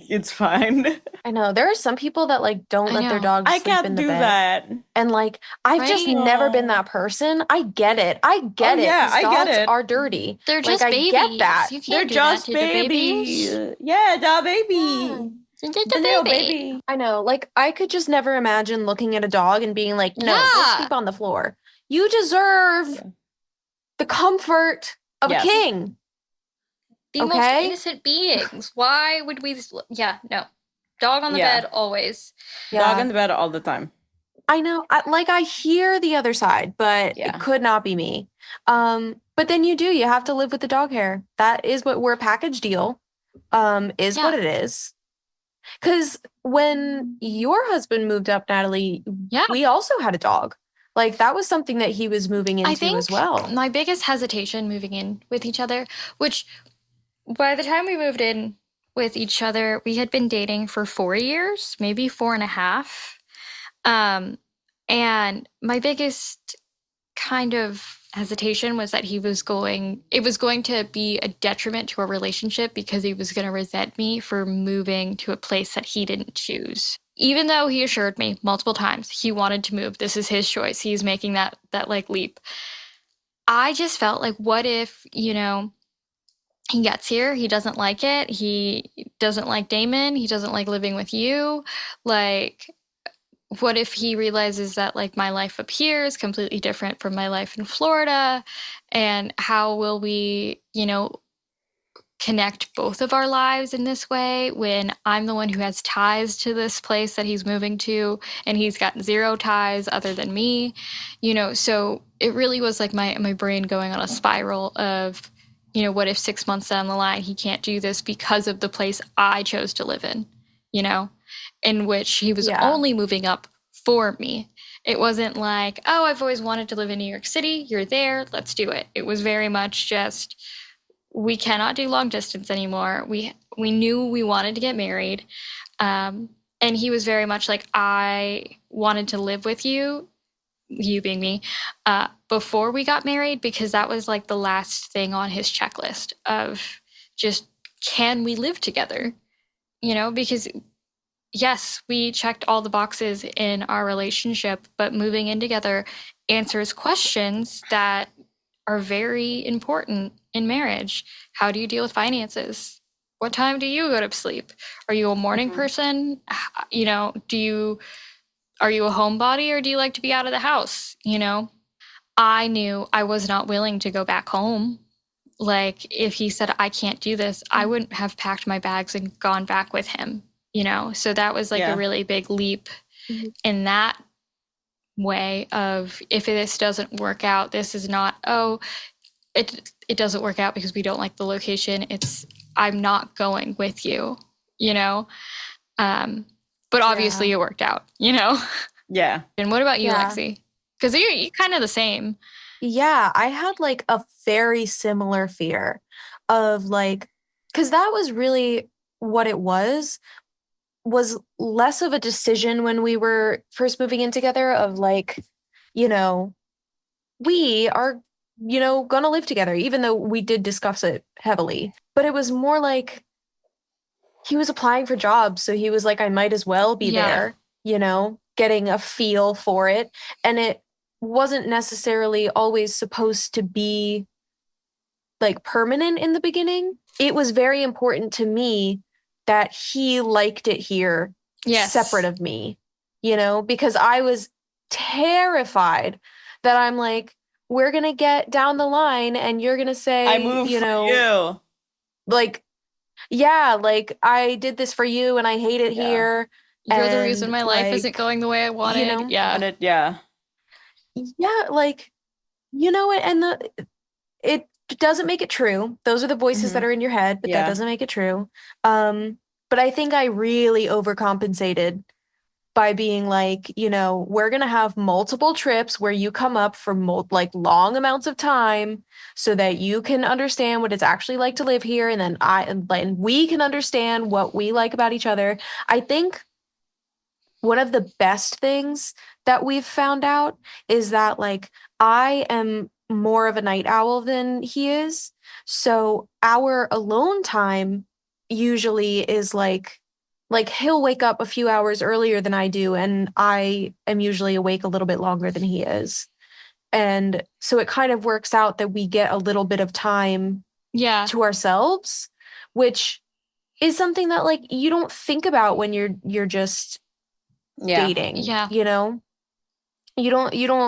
it's fine. I know. There are some people that like don't I let their know. dogs I sleep can't in the do bed. that. And like, I've just Right? never been Oh. that person. I get it. I Oh get it yeah, because I get dogs it. are dirty. They're Like, just I get babies. that. You They're can't do that just to the baby. babies. Yeah, the Yeah. baby. They're just The a little baby. baby. I know. Like, I could just never imagine looking at a dog and being like, no, go Yeah. sleep on the floor. You deserve Yeah. the comfort of a Yes. king. The most Okay? innocent beings. Why would we? Yeah, no. Dog on the Yeah. bed, always. Dog Yeah. in the bed all the time. I know. I hear the other side, but it Yeah. could not be me. But then you have to live with the dog hair. That is what we're a package deal, is what Yeah. it is. Because when your husband moved up, Natalie, Yeah. we also had a dog. Like that was something that he was moving I into think as well. my biggest hesitation moving in with each other, which by the time we moved in with each other, we had been dating for 4 years, maybe 4.5. Um, and my biggest kind of hesitation was that it was going to be a detriment to our relationship because he was going to resent me for moving to a place that he didn't choose. Even though he assured me multiple times he wanted to move, this is his choice. He's making that like leap. I just felt like what if, he gets here, he doesn't like it. He doesn't like Damon, he doesn't like living with you. Like what if he realizes that like my life up here is completely different from my life in Florida, and how will we, connect both of our lives in this way when I'm the one who has ties to this place that he's moving to and he's got zero ties other than me, so it really was like my brain going on a spiral of, what if 6 months down the line he can't do this because of the place I chose to live in, you know in which he was Yeah. only moving up for me. It wasn't like, oh, I've always wanted to live in New York City. You're there. Let's do it. It was very much just, we cannot do long distance anymore. We knew we wanted to get married. And he was very much like, I wanted to live with you being me, before we got married, because that was like the last thing on his checklist of just, can we live together? Because yes, we checked all the boxes in our relationship, but moving in together answers questions that are very important in marriage. How do you deal with finances? What time do you go to sleep? Are you a morning person? Are you a homebody, or do you like to be out of the house? I knew I was not willing to go back home. Like if he said I can't do this, I wouldn't have packed my bags and gone back with him. So that was like Yeah. a really big leap Mhm. in that way of, if this doesn't work out, this is not, it doesn't work out because we don't like the location. It's, I'm not going with you, but obviously Yeah. it worked out, Yeah. And what about you, Yeah. Lexi? Because you're kind of the same. Yeah, I had like a very similar fear of like, because that was really what it was less of a decision when we were first moving in together of like, you know, we are, gonna live together, even though we did discuss it heavily. But it was more like he was applying for jobs, so he was like, I might as well be Yeah. there, getting a feel for it. And it wasn't necessarily always supposed to be like permanent in the beginning. It was very important to me that he liked it here, Yes. separate of me, because I was terrified that I'm like, we're gonna get down the line and you're gonna say, I moved for you. like, yeah, like I did this for you and I hate it Yeah. here. You're the And reason my life isn't like, going the way I wanted. Yeah. And yeah. yeah, like, and doesn't make it true. Those are the voices that Mhm. are in your head, but that Yeah. doesn't make it true. But I think I really overcompensated by being like, we're gonna have multiple trips where you come up for like long amounts of time so that you can understand what it's actually like to live here, and then and we can understand what we like about each other. I think one of the best things that we've found out is that like I am more of a night owl than he is. So our alone time usually is like he'll wake up a few hours earlier than I do, and I am usually awake a little bit longer than he is. And so it kind of works out that we get a little bit of time Yeah. to ourselves, which is something that like you don't think about when you're just Yeah. dating, Yeah. you don't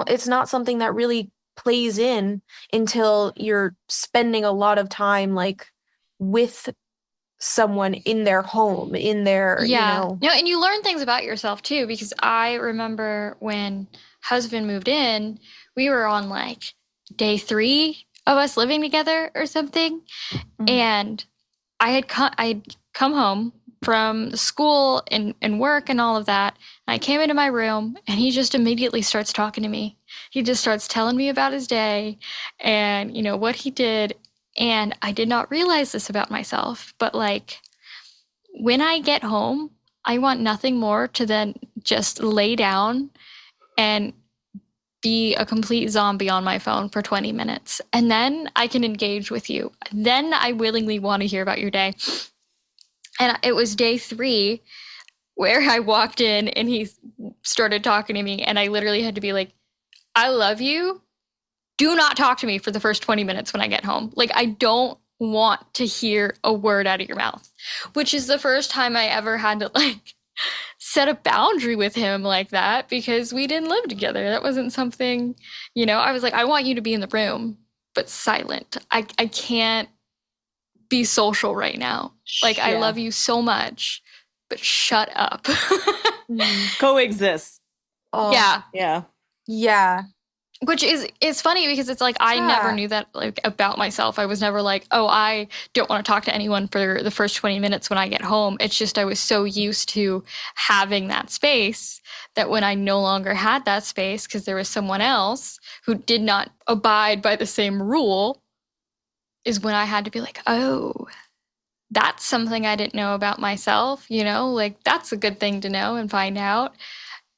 it's not something that really plays in until you're spending a lot of time like with someone in their home, in their, Yeah. No, and you learn things about yourself too, because I remember when husband moved in, we were on like day 3 of us living together or something. Mhm. And I'd come home from school and work and all of that. And I came into my room and he just immediately starts talking to me. He just starts telling me about his day and, what he did. And I did not realize this about myself, but like when I get home, I want nothing more to then just lay down and be a complete zombie on my phone for 20 minutes. And then I can engage with you. Then I willingly want to hear about your day. And it was day 3 where I walked in and he started talking to me. And I literally had to be like, I love you. Do not talk to me for the first 20 minutes when I get home. Like, I don't want to hear a word out of your mouth, which is the first time I ever had to like set a boundary with him like that because we didn't live together. That wasn't something, I was like, I want you to be in the room, but silent. I can't be social right now. Like, I Yeah. love you so much, but shut up. Coexist. oh Yeah. Yeah. yeah, Which is it's funny because it's like I never yeah. knew that like about myself. I was never like, oh, I don't want to talk to anyone for the first 20 minutes when I get home. It's just I was so used to having that space that when I no longer had that space because there was someone else who did not abide by the same rule is when I had to be like, oh, that's something I didn't know about myself, like that's a good thing to know and find out.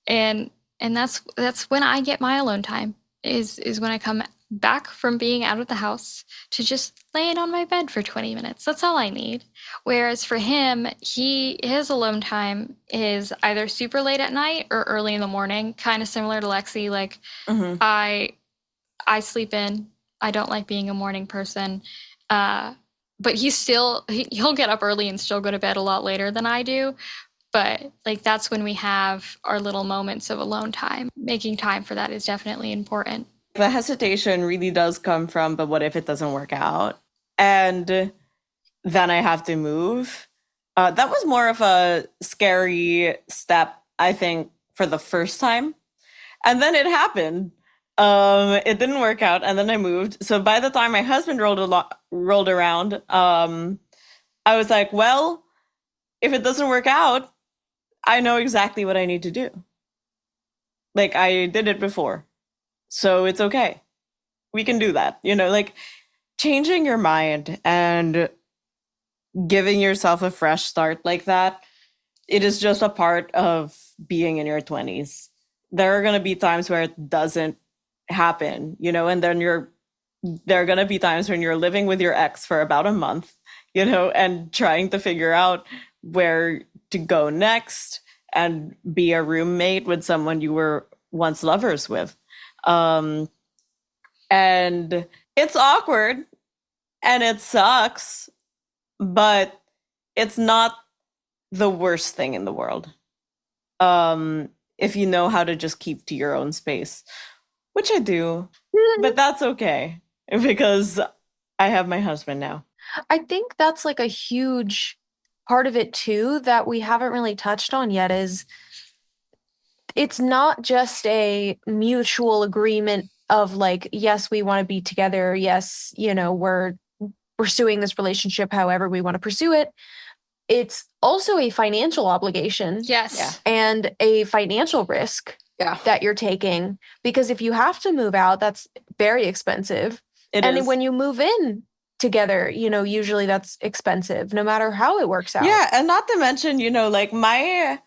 And that's when I get my alone time is when I come back from being out of the house to just laying on my bed for 20 minutes. That's all I need. Whereas for him, his alone time is either super late at night or early in the morning, kind of similar to Lexi. Like Hmm. I I sleep in. I don't like being a morning person. Uh but he'll get up early and still go to bed a lot later than I do. But like that's when we have our little moments of alone time. Making time for that is definitely important. The hesitation really does come from, but what if it doesn't work out? And then I have to move. That was more of a scary step, I think, for the first time. And then it happened. It didn't work out, and then I moved. So by the time my husband rolled around, I was like, well, if it doesn't work out, I know exactly what I need to do. Like I did it before. So it's okay. We can do that. Like changing your mind and giving yourself a fresh start like that, it is just a part of being in your 20s. There are going to be times where it doesn't happen, and then there are going to be times when you're living with your ex for about a month, and trying to figure out where to go next and be a roommate with someone you were once lovers with. Um, and it's awkward and it sucks, but it's not the worst thing in the world. If you know how to just keep to your own space, which I do, but that's okay because I have my husband now. I think that's like a huge part of it too that we haven't really touched on yet is it's not just a mutual agreement of like, yes, we want to be together. Yes, we're pursuing this relationship however we want to pursue it. It's also a financial obligation. Yes. And a financial risk that you're taking. Because if you have to move out, that's very expensive. It and is. when you move in together, usually that's expensive, no matter how it works out. Yeah, and not to mention, like my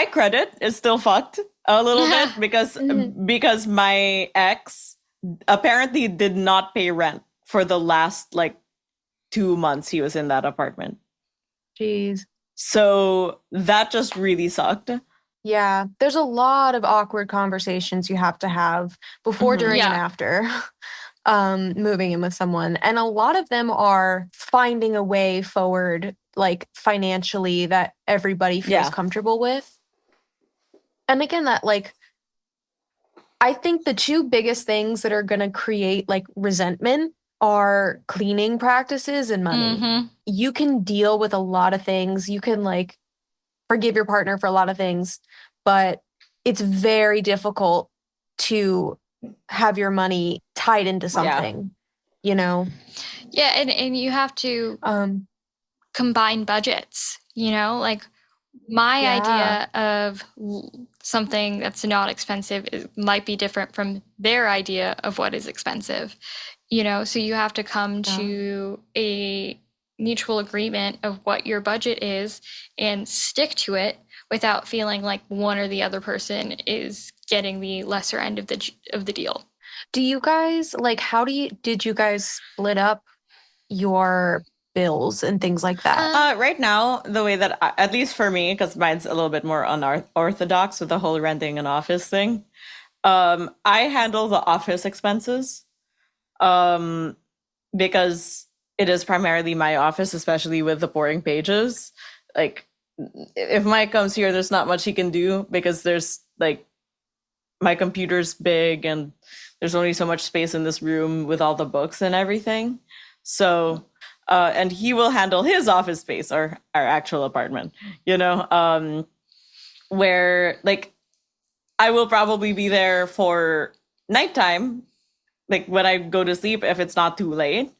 credit is still fucked a little bit because my ex apparently did not pay rent for the last like 2 months he was in that apartment. Jeez. So that just really sucked. Yeah, there's a lot of awkward conversations you have to have before, during, and after moving in with someone. And a lot of them are finding a way forward, like financially, that everybody feels comfortable with. And again, that like, I think the two biggest things that are going to create like resentment are cleaning practices and money. You can deal with a lot of things. You can like forgive your partner for a lot of things, but it's very difficult to have your money tied into something, Yeah, and you have to combine budgets, like my idea of something that's not expensive might be different from their idea of what is expensive, so you have to come to a mutual agreement of what your budget is and stick to it without feeling like one or the other person is getting the lesser end of the deal. Do you guys like, did you guys split up your bills and things like that? Right now, the way that, at least for me, because mine's a little bit more unorthodox with the whole renting an office thing, I handle the office expenses because it is primarily my office, especially with the pouring pages. Like, if Mike comes here, there's not much he can do because there's like, my computer's big and there's only so much space in this room with all the books and everything. So, and he will handle his office space, or our actual apartment, where like I will probably be there for nighttime, like when I go to sleep, if it's not too late,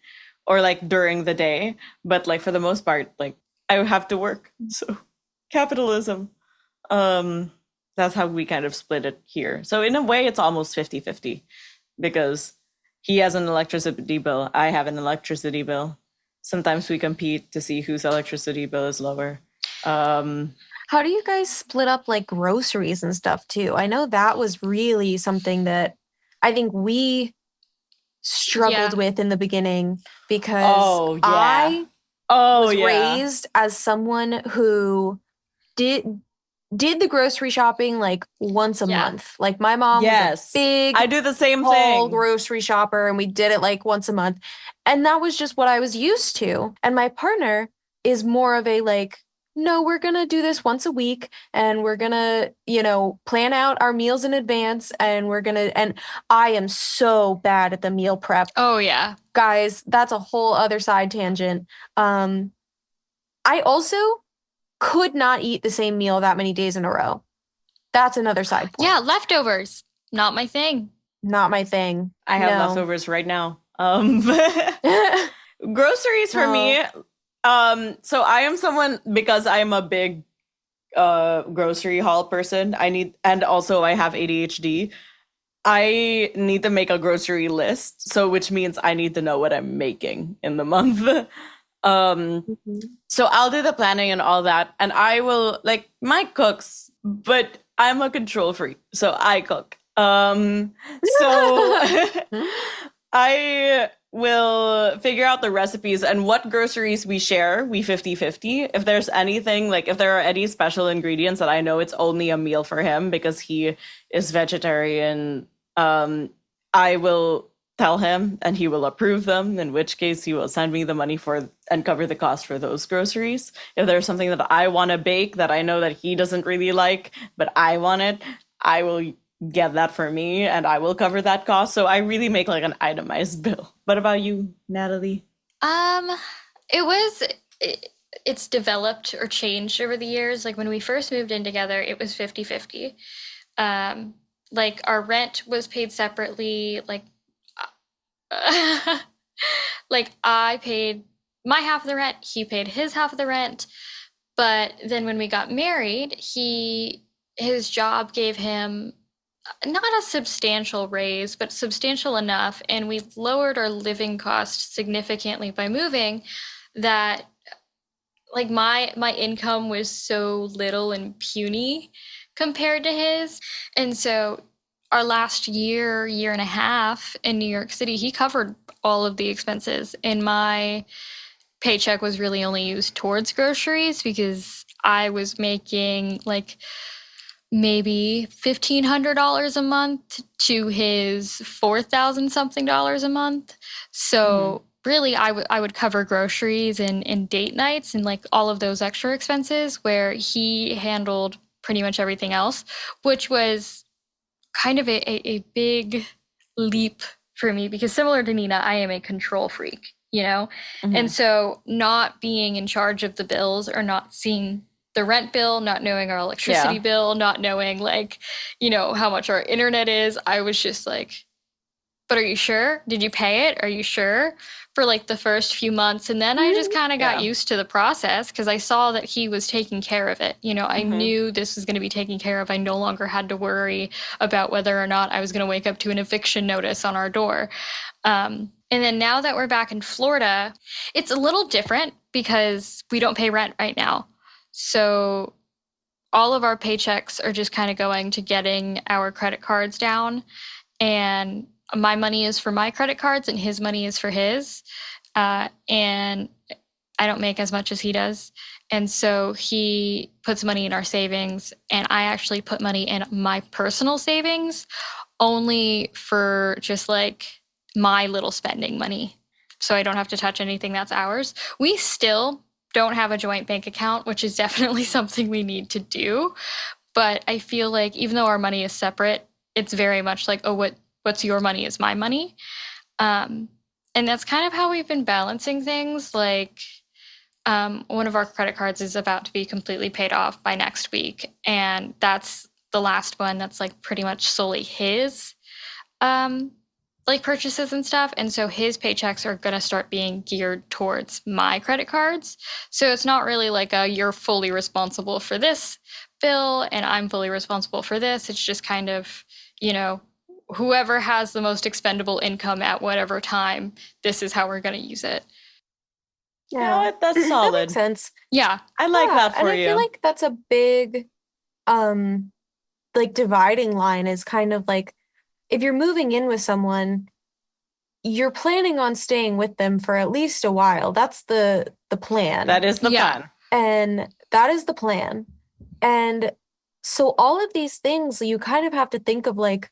or like during the day. But like for the most part, like I have to work. So capitalism. That's how we kind of split it here. So in a way, it's almost 50-50 because he has an electricity bill. I have an electricity bill. Sometimes we compete to see whose electricity bill is lower. How do you guys split up like groceries and stuff too? I know that was really something that I think we struggled with in the beginning because I was raised as someone who did the grocery shopping like once a month. Like my mom was a big, I do the same tall thing. grocery shopper, and we did it like once a month. And that was just what I was used to. And my partner is more of a like, no, we're going to do this once a week and we're going to, plan out our meals in advance and and I am so bad at the meal prep. Oh yeah. Guys, that's a whole other side tangent. I also could not eat the same meal that many days in a row. That's another side point. Yeah, leftovers. Not my thing. Not my thing. I have leftovers right now. Groceries for me. So I am someone, because I'm a big grocery haul person. And also I have ADHD. I need to make a grocery list. So which means I need to know what I'm making in the month. So I'll do the planning and all that, and I will, like, Mike cooks, but I'm a control freak, so I cook. So I will figure out the recipes and what groceries we share. We 50-50. If there's anything, like if there are any special ingredients that I know it's only a meal for him because he is vegetarian, I will tell him and he will approve them, in which case he will send me the money for and cover the cost for those groceries. If there's something that I want to bake that I know that he doesn't really like, but I want it, I will get that for me and I will cover that cost. So I really make like an itemized bill. What about you, Natalie? It's developed or changed over the years. Like when we first moved in together, it was 50-50. like our rent was paid separately. Like, like I paid my half of the rent, he paid his half of the rent. But then when we got married, his job gave him not a substantial raise, but substantial enough, and we lowered our living costs significantly by moving that like my income was so little and puny compared to his. And so our last year and a half in New York City, he covered all of the expenses, and my paycheck was really only used towards groceries because I was making like maybe $1,500 a month to his 4,000 something dollars a month. So really, I would cover groceries and date nights and like all of those extra expenses, where he handled pretty much everything else, which was kind of a big leap for me because similar to Nina, I am a control freak, you know? And so not being in charge of the bills or not seeing the rent bill, not knowing our electricity bill, not knowing like, you know, how much our internet is, I was just like, but are you sure? Did you pay it? Are you sure? For like the first few months. And then I just kind of got used to the process because I saw that he was taking care of it. You know, I knew this was going to be taken care of. I no longer had to worry about whether or not I was going to wake up to an eviction notice on our door. And then now that we're back in Florida, it's a little different because we don't pay rent right now. So all of our paychecks are just kind of going to getting our credit cards down. And my money is for my credit cards and his money is for his. And I don't make as much as he does. And so he puts money in our savings, and I actually put money in my personal savings only for just like my little spending money. So I don't have to touch anything that's ours. We still don't have a joint bank account, which is definitely something we need to do. But I feel like even though our money is separate, it's very much like, oh, what's your money is my money. And that's kind of how we've been balancing things. Like one of our credit cards is about to be completely paid off by next week. And that's the last one that's like pretty much solely his like purchases and stuff. And so his paychecks are going to start being geared towards my credit cards. So it's not really like you're fully responsible for this bill and I'm fully responsible for this. It's just kind of, you know, whoever has the most expendable income at whatever time, this is how we're going to use it. Yeah, you know what? That's solid. That makes sense. Yeah. I like that for you. And I feel like that's a big like dividing line is kind of like if you're moving in with someone, you're planning on staying with them for at least a while. That's the plan. That is the plan. And that is the plan. And so all of these things you kind of have to think of like,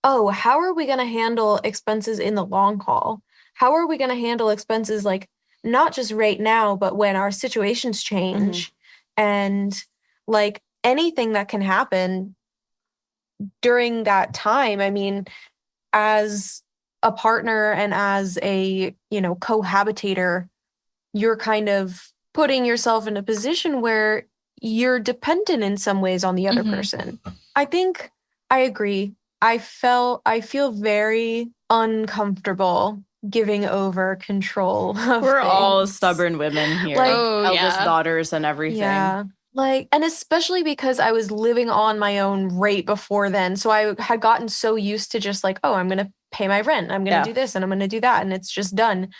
oh, how are we going to handle expenses in the long haul? How are we going to handle expenses like not just right now, but when our situations change and like anything that can happen during that time? I mean, as a partner and as a, you know, cohabitator, you're kind of putting yourself in a position where you're dependent in some ways on the other person. I think I agree. I feel very uncomfortable giving over control of We're things. all stubborn women here. Like, eldest daughters and everything. Yeah. Like, and especially because I was living on my own right before then. So I had gotten so used to just like, oh, I'm going to pay my rent. I'm going to do this and I'm going to do that. And it's just done.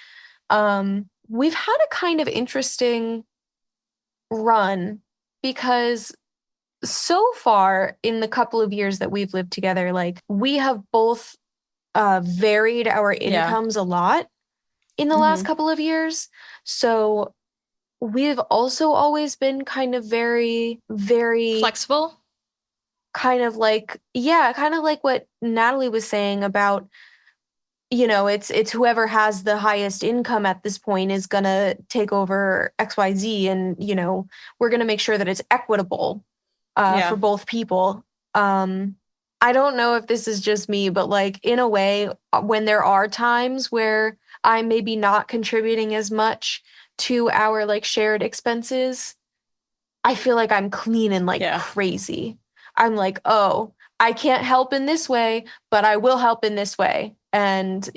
We've had a kind of interesting run because so far in the couple of years that we've lived together, like we have both varied our incomes a lot in the last couple of years. So we've also always been kind of very, very flexible. Kind of like what Natalie was saying about, you know, it's whoever has the highest income at this point is going to take over XYZ. And, you know, we're going to make sure that it's equitable for both people. I don't know if this is just me, but like in a way, when there are times where I'm maybe not contributing as much to our like shared expenses, I feel like I'm cleaning like crazy. I'm like, oh, I can't help in this way, but I will help in this way. And,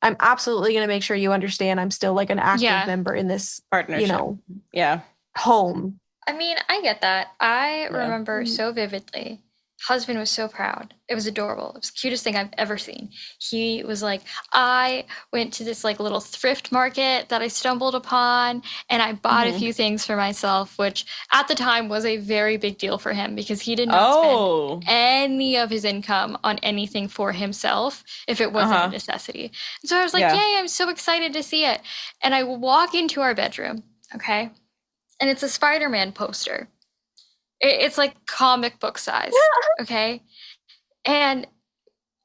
I'm absolutely going to make sure you understand I'm still like an active member in this, partnership. home. I mean, I get that. I Yeah. remember so vividly. Husband was so proud. It was adorable. It was the cutest thing I've ever seen. He was like, I went to this like little thrift market that I stumbled upon, and I bought a few things for myself, which at the time was a very big deal for him because he did not spend any of his income on anything for himself if it wasn't a necessity. And so I was like, yay, I'm so excited to see it. And I walk into our bedroom, okay? And it's a Spider-Man poster. It's like comic book size, okay? And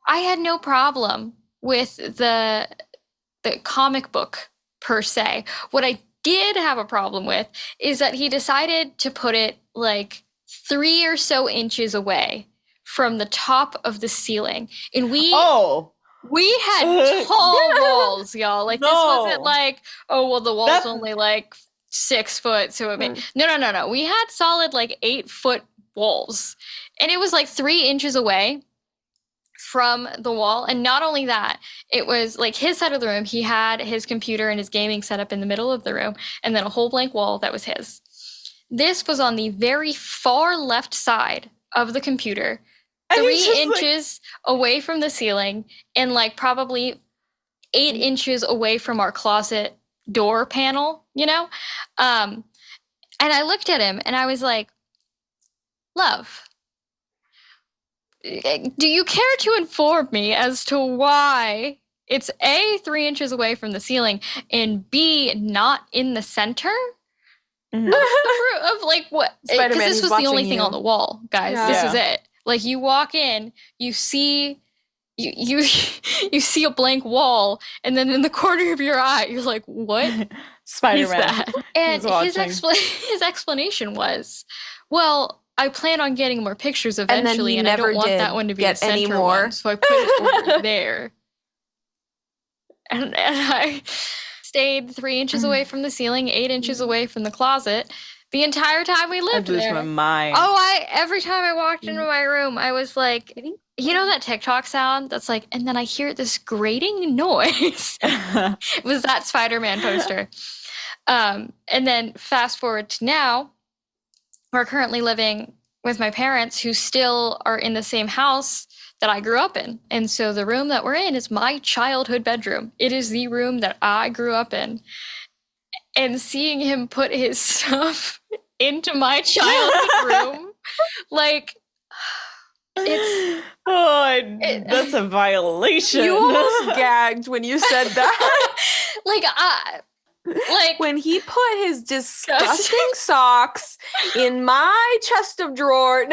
I had no problem with the comic book per se. What I did have a problem with is that he decided to put it like 3 or so inches away from the top of the ceiling. And we had tall walls, y'all. Like this wasn't like, oh, well, the wall's only like 6 foot, so it made no. We had solid like 8-foot walls, and it was like 3 inches away from the wall. And not only that, it was like his side of the room. He had his computer and his gaming set up in the middle of the room, and then a whole blank wall that was his. This was on the very far left side of the computer, 3 inches away from the ceiling, and like probably 8 inches away from our closet door panel, and I looked at him and I was like, love, do you care to inform me as to why it's A, 3 inches away from the ceiling, and B, not in the center of like what? Because this was the only thing on the wall, guys. This is it. Like you walk in, you see you see a blank wall, and then in the corner of your eye, you're like, what? Spider-Man. And his explanation was, well, I plan on getting more pictures eventually, and I don't want that one to be the center one, so I put it over there. And I stayed 3 inches away from the ceiling, 8 inches away from the closet, the entire time we lived there. I lose my mind. Every time I walked into my room, I was like, you know that TikTok sound that's like, and then I hear this grating noise. It was that Spider-Man poster. And then fast forward to now, we're currently living with my parents who still are in the same house that I grew up in. And so the room that we're in is my childhood bedroom. It is the room that I grew up in. And seeing him put his stuff into my childhood room, like, that's a violation. You almost gagged when you said that. Like when he put his disgusting socks in my chest of drawers.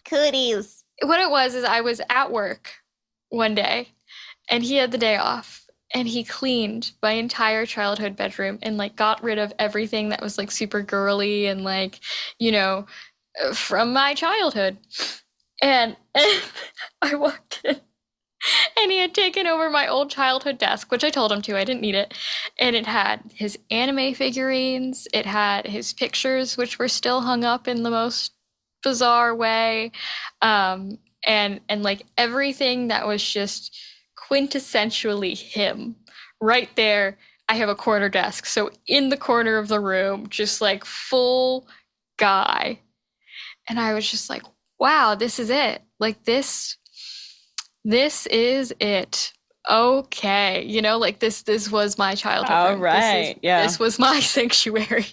Cooties. What it was is I was at work one day, and he had the day off. And he cleaned my entire childhood bedroom and like got rid of everything that was like super girly and like, from my childhood. And I walked in and he had taken over my old childhood desk, which I told him to. I didn't need it. And it had his anime figurines. It had his pictures, which were still hung up in the most bizarre way. And like everything that was just quintessentially him. Right there, I have a corner desk. So in the corner of the room, just like full guy. And I was just like, wow, this is it. Like this is it. Okay. Like this was my childhood. All right. This was my sanctuary.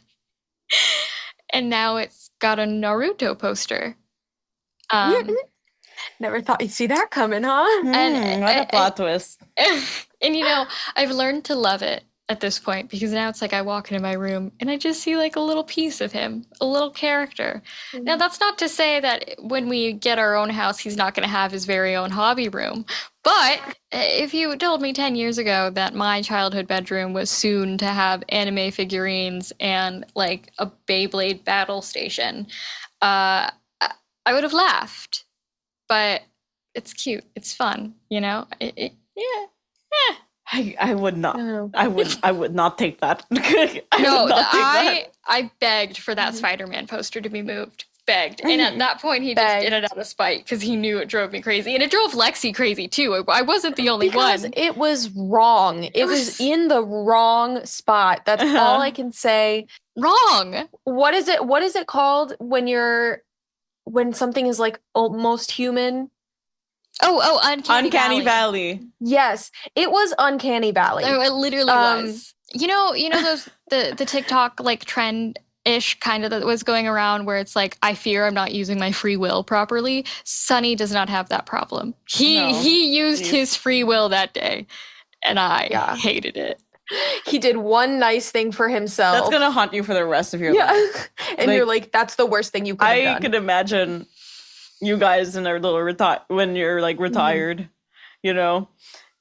And now it's got a Naruto poster. Never thought you'd see that coming, huh? What a plot twist. And I've learned to love it at this point, because now it's like I walk into my room and I just see like a little piece of him, a little character. Mm-hmm. Now, that's not to say that when we get our own house, he's not going to have his very own hobby room. But if you told me 10 years ago that my childhood bedroom was soon to have anime figurines and like a Beyblade battle station, I would have laughed. But it's cute. It's fun, Yeah. I would not. No. I would not take that. I begged for that Spider-Man poster to be moved. begged. And at that point, he just did it out of spite because he knew it drove me crazy. And it drove Lexi crazy, too. I wasn't the only because one. it was wrong. It was in the wrong spot. That's all I can say. Wrong. What is it called when something is like almost human? Oh, Uncanny Valley. Yes, it was Uncanny Valley. It literally was. You know those the TikTok like trend-ish kind of that was going around where it's like, I fear I'm not using my free will properly. Sonny does not have that problem. He used his free will that day, and I hated it. He did one nice thing for himself. That's gonna haunt you for the rest of your life. And like, you're like, that's the worst thing you could have done. I could imagine you guys in a little when you're like retired, you know,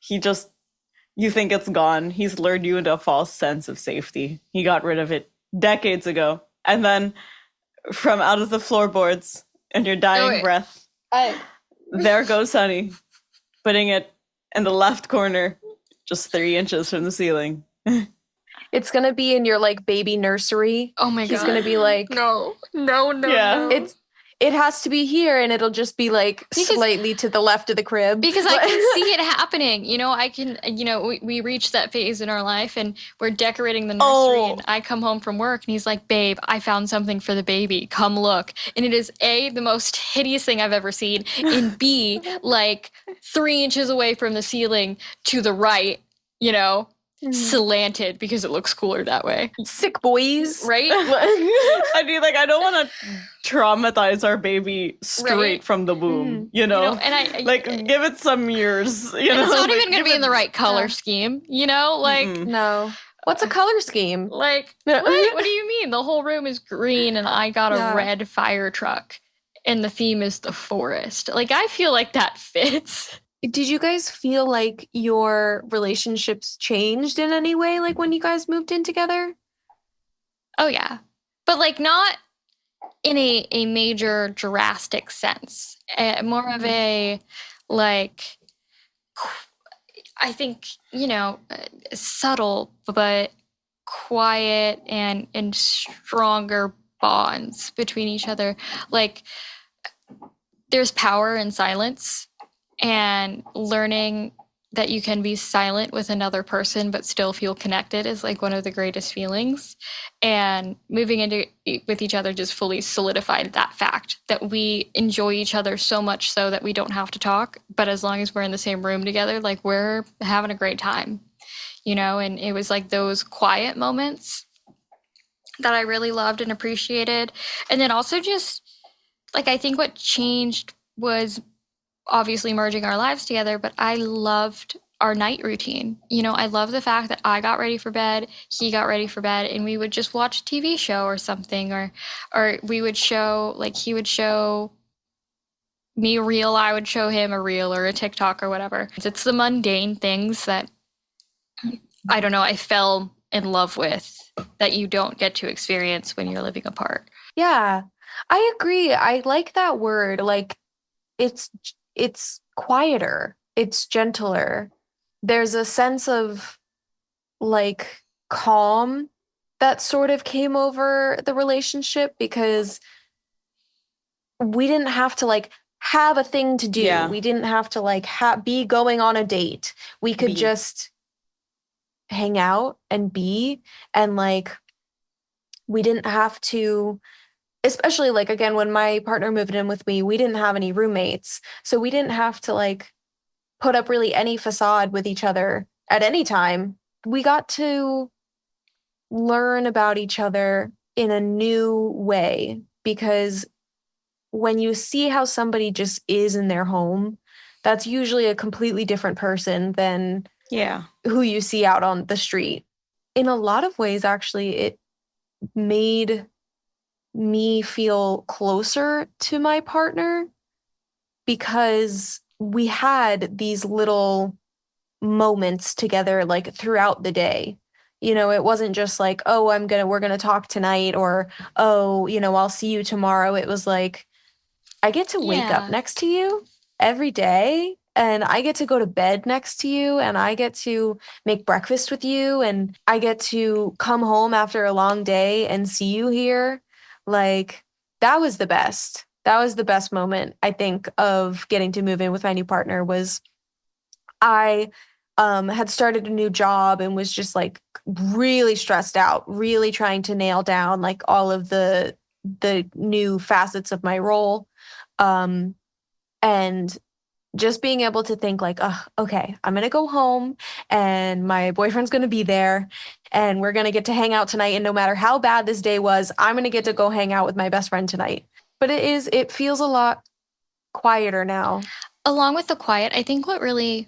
you think it's gone. He's lured you into a false sense of safety. He got rid of it decades ago. And then from out of the floorboards and your dying breath, there goes Sonny, putting it in the left corner, just 3 inches from the ceiling. It's going to be in your like baby nursery. Oh my God. He's going to be like, no. Yeah. It has to be here, and it'll just be like slightly to the left of the crib. Because I can see it happening. We reach that phase in our life, and we're decorating the nursery, and I come home from work, and he's like, babe, I found something for the baby. Come look. And it is A, the most hideous thing I've ever seen, and B, like 3 inches away from the ceiling to the right, slanted because it looks cooler that way. Sick boys. Right? I mean, like, I don't want to traumatize our baby straight from the womb, and I like give it some years. It's not even going to be in the right color scheme, No. What's a color scheme? Like, what do you mean? The whole room is green and I got a red fire truck and the theme is the forest. Like, I feel like that fits. Did you guys feel like your relationships changed in any way, like when you guys moved in together? Oh, yeah. But like not in a major drastic sense. More of a, like, I think, subtle but quiet and stronger bonds between each other. Like, there's power in silence. And learning that you can be silent with another person but still feel connected is like one of the greatest feelings. And moving into with each other just fully solidified that fact that we enjoy each other so much so that we don't have to talk. But as long as we're in the same room together, like, we're having a great time, and it was like those quiet moments that I really loved and appreciated. And then also just like, I think what changed was obviously merging our lives together, but I loved our night routine. I love the fact that I got ready for bed, he got ready for bed, and we would just watch a TV show or something, or we would show, like, he would show me a reel, I would show him a reel or a TikTok or whatever. It's the mundane things that, I don't know, I fell in love with that you don't get to experience when you're living apart. Yeah, I agree. I like that word. Like, it's quieter, it's gentler. There's a sense of like calm that sort of came over the relationship because we didn't have to like have a thing to do. Yeah. We didn't have to like be going on a date. We could just hang out and be, and like we didn't have to. Especially, like, again, when my partner moved in with me, we didn't have any roommates. So we didn't have to, like, put up really any facade with each other at any time. We got to learn about each other in a new way, because when you see how somebody just is in their home, that's usually a completely different person than who you see out on the street. In a lot of ways, actually, it made me feel closer to my partner because we had these little moments together, like, throughout the day. It wasn't just like, oh, we're gonna talk tonight, or, oh, I'll see you tomorrow. It was like, I get to wake up next to you every day, and I get to go to bed next to you, and I get to make breakfast with you, and I get to come home after a long day and see you here. Like, that was the best. That was the best moment, I think, of getting to move in with my new partner was I had started a new job and was just like really stressed out, really trying to nail down like all of the new facets of my role. Um, and just being able to think like, oh, okay, I'm gonna go home and my boyfriend's gonna be there and we're gonna get to hang out tonight. And no matter how bad this day was, I'm gonna get to go hang out with my best friend tonight. But it feels a lot quieter now. Along with the quiet, I think what really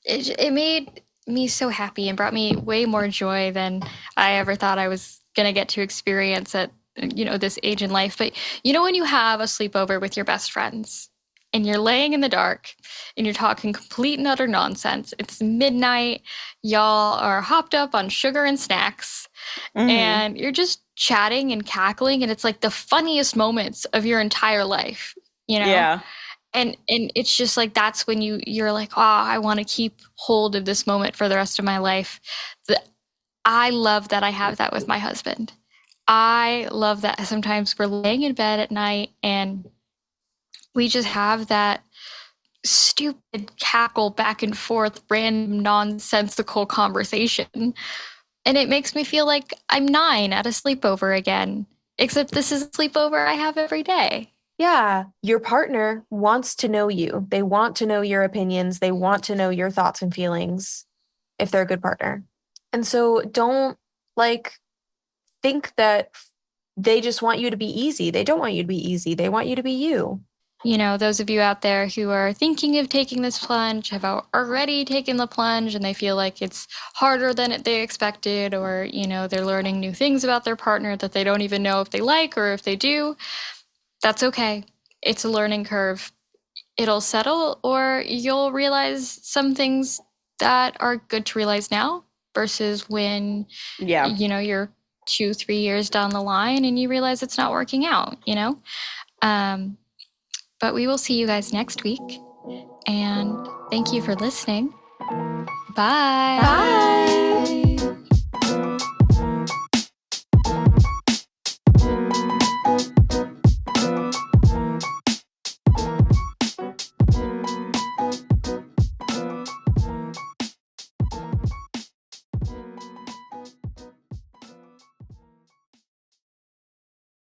it made me so happy and brought me way more joy than I ever thought I was going to get to experience at this age in life. But when you have a sleepover with your best friends and you're laying in the dark and you're talking complete and utter nonsense, it's midnight, y'all are hopped up on sugar and snacks, and you're just chatting and cackling, and it's like the funniest moments of your entire life, Yeah. and it's just like that's when you're like, oh, I want to keep hold of this moment for the rest of my life. I love that I have that with my husband. I love that sometimes we're laying in bed at night and we just have that stupid cackle back and forth, random nonsensical conversation. And it makes me feel like I'm 9 at a sleepover again, except this is a sleepover I have every day. Yeah, your partner wants to know you. They want to know your opinions. They want to know your thoughts and feelings if they're a good partner. And so don't like think that they just want you to be easy. They don't want you to be easy. They want you to be you. Those of you out there who are thinking of taking this plunge, have already taken the plunge, and they feel like it's harder than they expected, or, they're learning new things about their partner that they don't even know if they like or if they do. That's okay. It's a learning curve. It'll settle, or you'll realize some things that are good to realize now versus when, you're 2-3 years down the line and you realize it's not working out, But we will see you guys next week. And thank you for listening. Bye. Bye.